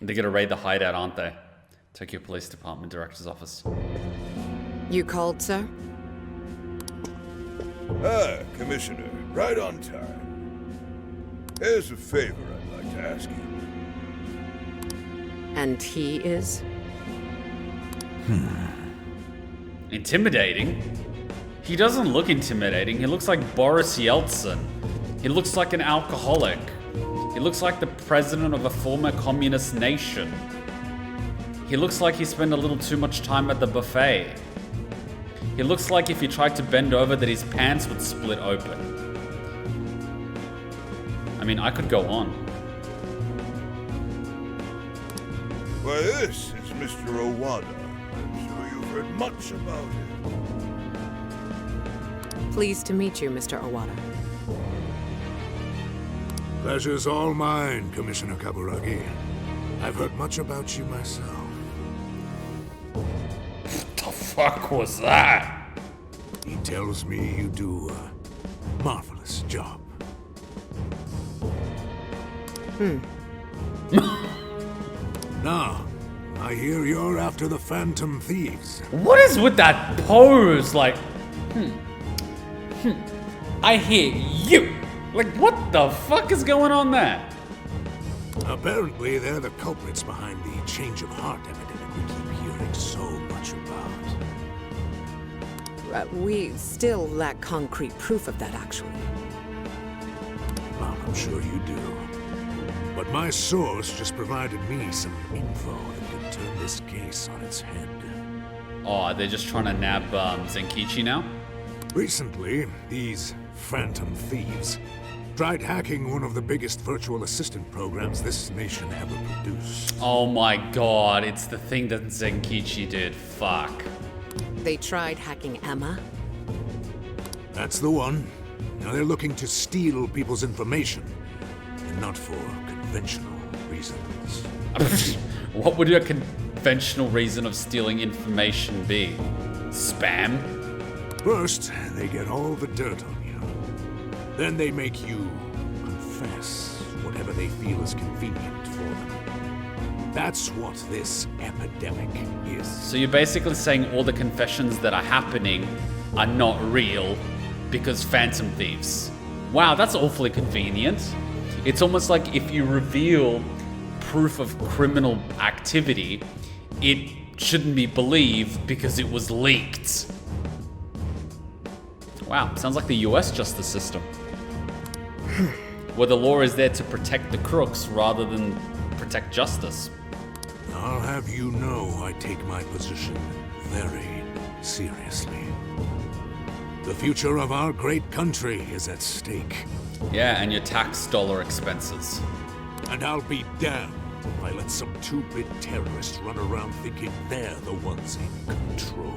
They're gonna raid the hideout, aren't they? Tokyo Police Department Director's Office. You called, sir? Ah, Commissioner, right on time. Here's a favor I'd like to ask you. And he is? Intimidating? He doesn't look intimidating. He looks like Boris Yeltsin. He looks like an alcoholic. He looks like the president of a former communist nation. He looks like he spent a little too much time at the buffet. He looks like if he tried to bend over that his pants would split open. I mean, I could go on. Why, this is Mr. Owada. I'm sure you've heard much about him. Pleased to meet you, Mr. Owada. Pleasure's all mine, Commissioner Kaburagi. I've heard much about you myself. What the fuck was that? He tells me you do a marvelous job. Now, I hear you're after the Phantom Thieves. What is with that pose? Like, I hear you. Like, what the fuck is going on there? Apparently, they're the culprits behind the change of heart epidemic we keep hearing so much about. We still lack concrete proof of that, actually. Well, I'm sure you do. But my source just provided me some info that could turn this case on its head. Oh, they're just trying to nab Zenkichi now? Recently, these Phantom Thieves tried hacking one of the biggest virtual assistant programs this nation ever produced. Oh my god, it's the thing that Zenkichi did. Fuck. They tried hacking Emma? That's the one. Now they're looking to steal people's information, and not for conventional reasons. What would a conventional reason of stealing information be? Spam? First, they get all the dirt on you. Then they make you confess whatever they feel is convenient for them. That's what this epidemic is. So you're basically saying all the confessions that are happening are not real because Phantom Thieves. Wow, that's awfully convenient. It's almost like if you reveal proof of criminal activity, it shouldn't be believed because it was leaked. Wow, sounds like the US justice system. Where the law is there to protect the crooks rather than protect justice. I'll have you know I take my position very seriously. The future of our great country is at stake. Yeah, and your tax dollar expenses. And I'll be damned if I let some two-bit terrorists run around thinking they're the ones in control.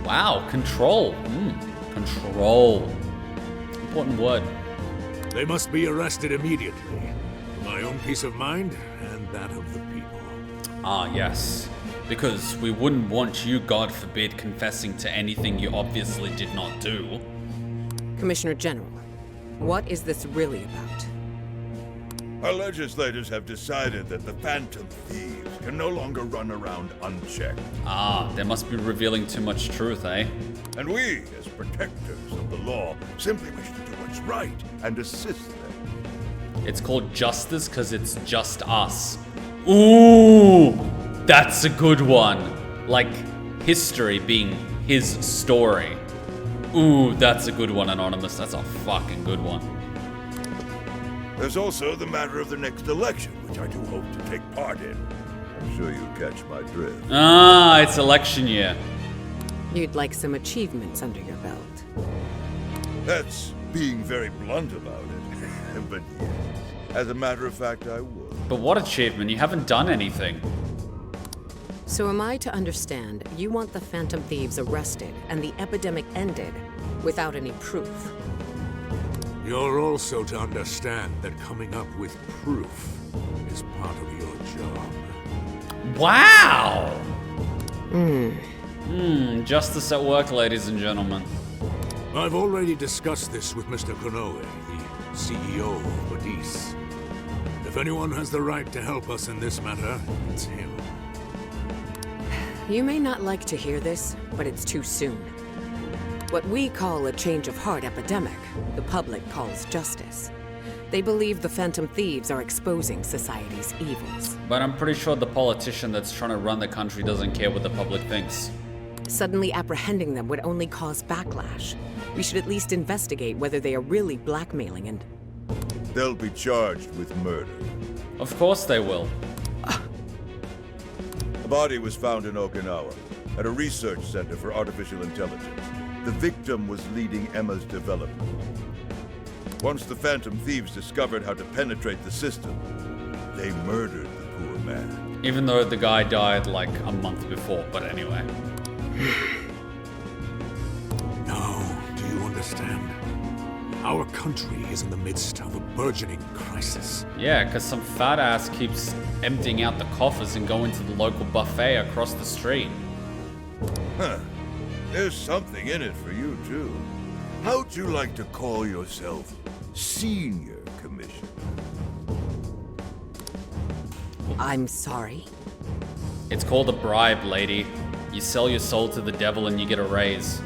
Wow, control. Control. Important word. They must be arrested immediately. For my own peace of mind and that of the people. Ah, yes. Because we wouldn't want you, God forbid, confessing to anything you obviously did not do. Commissioner General, what is this really about? Our legislators have decided that the Phantom Thieves can no longer run around unchecked. Ah, they must be revealing too much truth, eh? And we, as protectors of the law, simply wish to do what's right and assist them. It's called justice because it's just us. Ooh, that's a good one. Like history being his story. Ooh, that's a good one, Anonymous. That's a fucking good one. There's also the matter of the next election, which I do hope to take part in. I'm sure you catch my drift. Ah, it's election year. You'd like some achievements under your belt. That's being very blunt about it. But yes, as a matter of fact, I would. But what achievement? You haven't done anything. So am I to understand you want the Phantom Thieves arrested and the epidemic ended without any proof? You're also to understand that coming up with proof is part of your job. Wow! Justice at work, ladies and gentlemen. I've already discussed this with Mr. Konoe, the CEO of Medis. If anyone has the right to help us in this matter, it's him. You may not like to hear this, but it's too soon. What we call a change of heart epidemic, the public calls justice. They believe the Phantom Thieves are exposing society's evils. But I'm pretty sure the politician that's trying to run the country doesn't care what the public thinks. Suddenly apprehending them would only cause backlash. We should at least investigate whether they are really blackmailing and... They'll be charged with murder. Of course they will. A body was found in Okinawa, at a research center for artificial intelligence. The victim was leading Emma's development. Once the Phantom Thieves discovered how to penetrate the system, they murdered the poor man. Even though the guy died like a month before, but anyway. Now, do you understand? Our country is in the midst of a burgeoning crisis. Yeah, because some fat ass keeps emptying out the coffers and going to the local buffet across the street. Huh. There's something in it for you, too. How'd you like to call yourself Senior Commissioner? I'm sorry. It's called a bribe, lady. You sell your soul to the devil and you get a raise.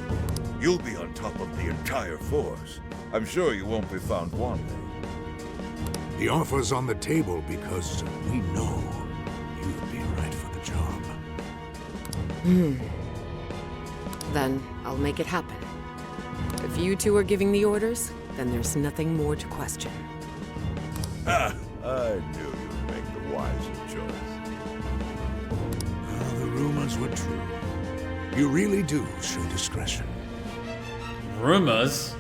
You'll be on top of the entire force. I'm sure you won't be found wanting. The offer's on the table because we know you'd be right for the job. Then I'll make it happen. If you two are giving the orders, then there's nothing more to question. Ah, I knew you'd make the wiser choice. The rumors were true. You really do show discretion. Rumors?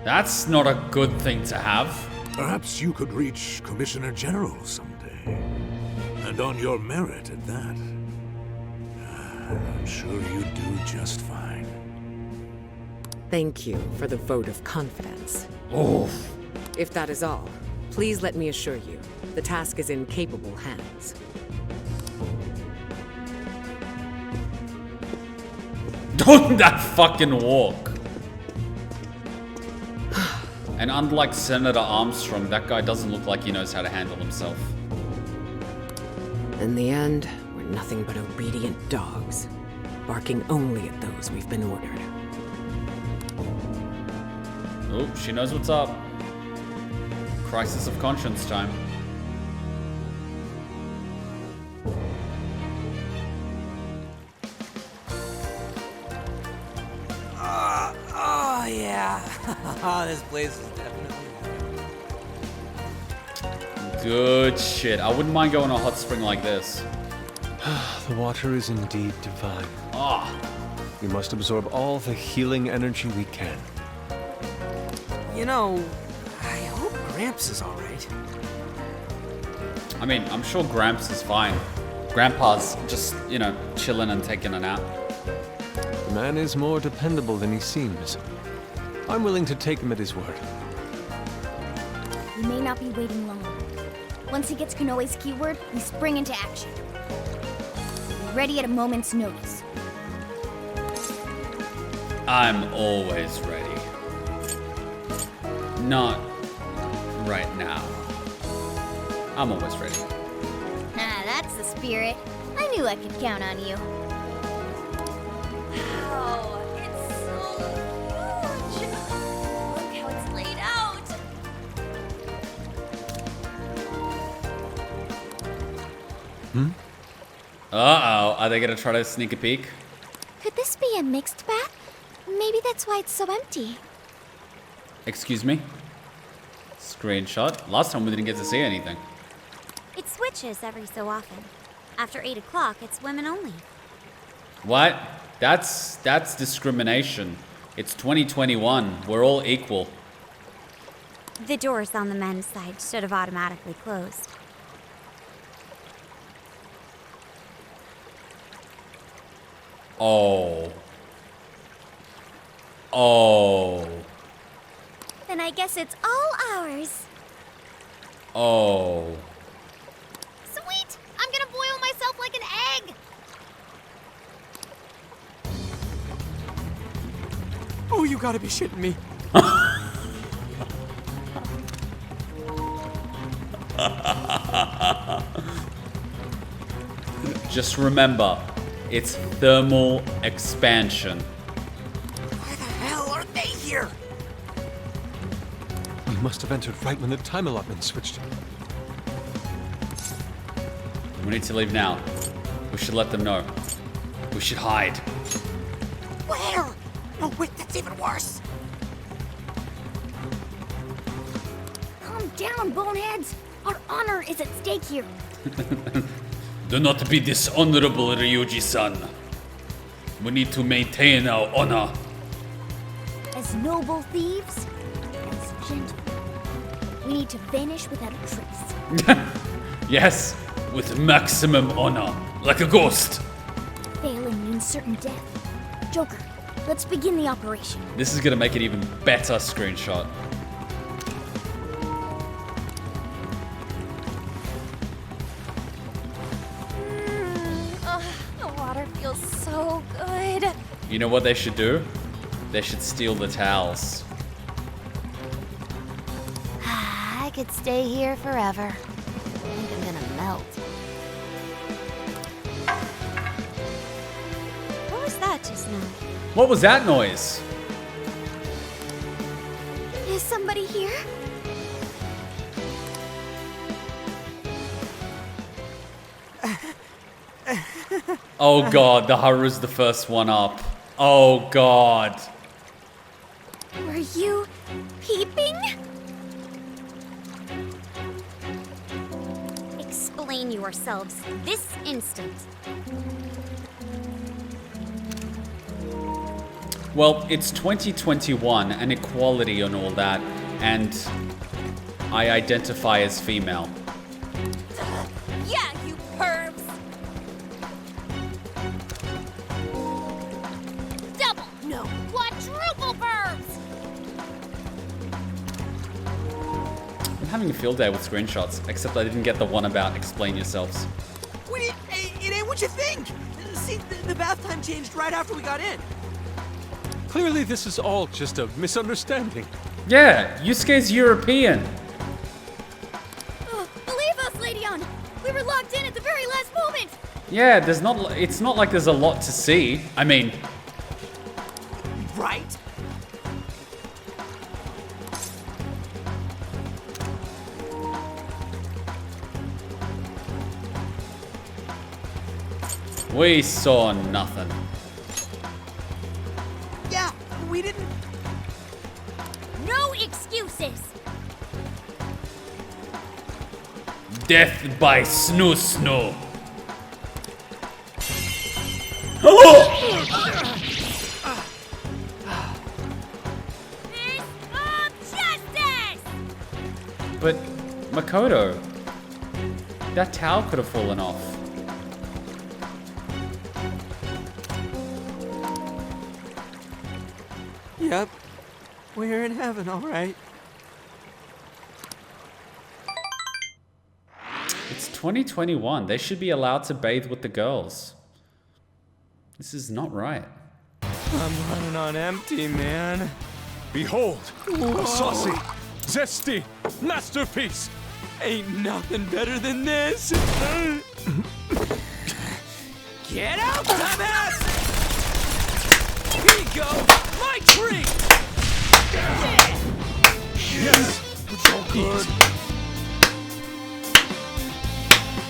That's not a good thing to have. Perhaps you could reach Commissioner General someday. And on your merit at that. I'm sure you'd do just fine. Thank you for the vote of confidence. Oof. If that is all, please let me assure you, the task is in capable hands. Don't that fucking walk. And unlike Senator Armstrong, that guy doesn't look like he knows how to handle himself. In the end, we're nothing but obedient dogs, barking only at those we've been ordered. Oh, she knows what's up. Crisis of conscience time. Oh, yeah. This place is definitely... Good shit. I wouldn't mind going to a hot spring like this. The water is indeed divine. Ah. We must absorb all the healing energy we can. You know, I hope Gramps is alright. I mean, I'm sure Gramps is fine. Grandpa's just, you know, chilling and taking a nap. The man is more dependable than he seems. I'm willing to take him at his word. We may not be waiting long. Once he gets Konoe's keyword, we spring into action. We're ready at a moment's notice. I'm always ready. Not right now. I'm always ready. Ah, that's the spirit. I knew I could count on you. Wow, it's so huge. Look how it's laid out. Uh-oh. Are they gonna try to sneak a peek? Could this be a mixed bath? Maybe that's why it's so empty. Excuse me? Screenshot. Last time we didn't get to see anything. It switches every so often. After 8 o'clock, it's women only. What? That's discrimination. It's 2021. We're all equal. The doors on the men's side should have automatically closed. Oh. Oh. Then I guess it's all ours. Oh. Sweet! I'm gonna boil myself like an egg! Oh, you gotta be shitting me. Just remember, it's thermal expansion. Why the hell are they here? We must have entered right when the time allotment switched. We need to leave now. We should let them know. We should hide. Where? No, wait, that's even worse. Calm down, boneheads. Our honor is at stake here. Do not be dishonorable, Ryuji-san. We need to maintain our honor. As noble thieves, as gentle. We need to vanish without a trace. Yes, with maximum honor, like a ghost. Failing means certain death. Joker, let's begin the operation. This is gonna make it even better screenshot. The water feels so good. You know what they should do? They should steal the towels. I could stay here forever. I think I'm gonna melt. What was that just now? What was that noise? Is somebody here? Oh god, the Haru's the first one up. Oh god. Were you peeping? Explain yourselves this instant. Well, it's 2021 and equality and all that, and I identify as female. Yeah, you pervs. Double, no, quadruple verbs! I'm having a field day with screenshots, except I didn't get the one about explain yourselves. Wait, it ain't what you think. See, the bath time changed right after we got in. Clearly, this is all just a misunderstanding. Yeah, Yusuke's European. Oh, believe us, Legion! We were locked in at the very last moment! Yeah, it's not like there's a lot to see. I mean, Right? we saw nothing. Yeah, we didn't. No excuses! Death by snoo. Oh! Fist of justice! But Makoto, that towel could have fallen off. Yep. We're in heaven, alright. It's 2021. They should be allowed to bathe with the girls. This is not right. I'm running on empty, man. Behold, a saucy, zesty masterpiece. Ain't nothing better than this. Get out, dumbass! Here you go, my treat! Yeah! Yes, Eat.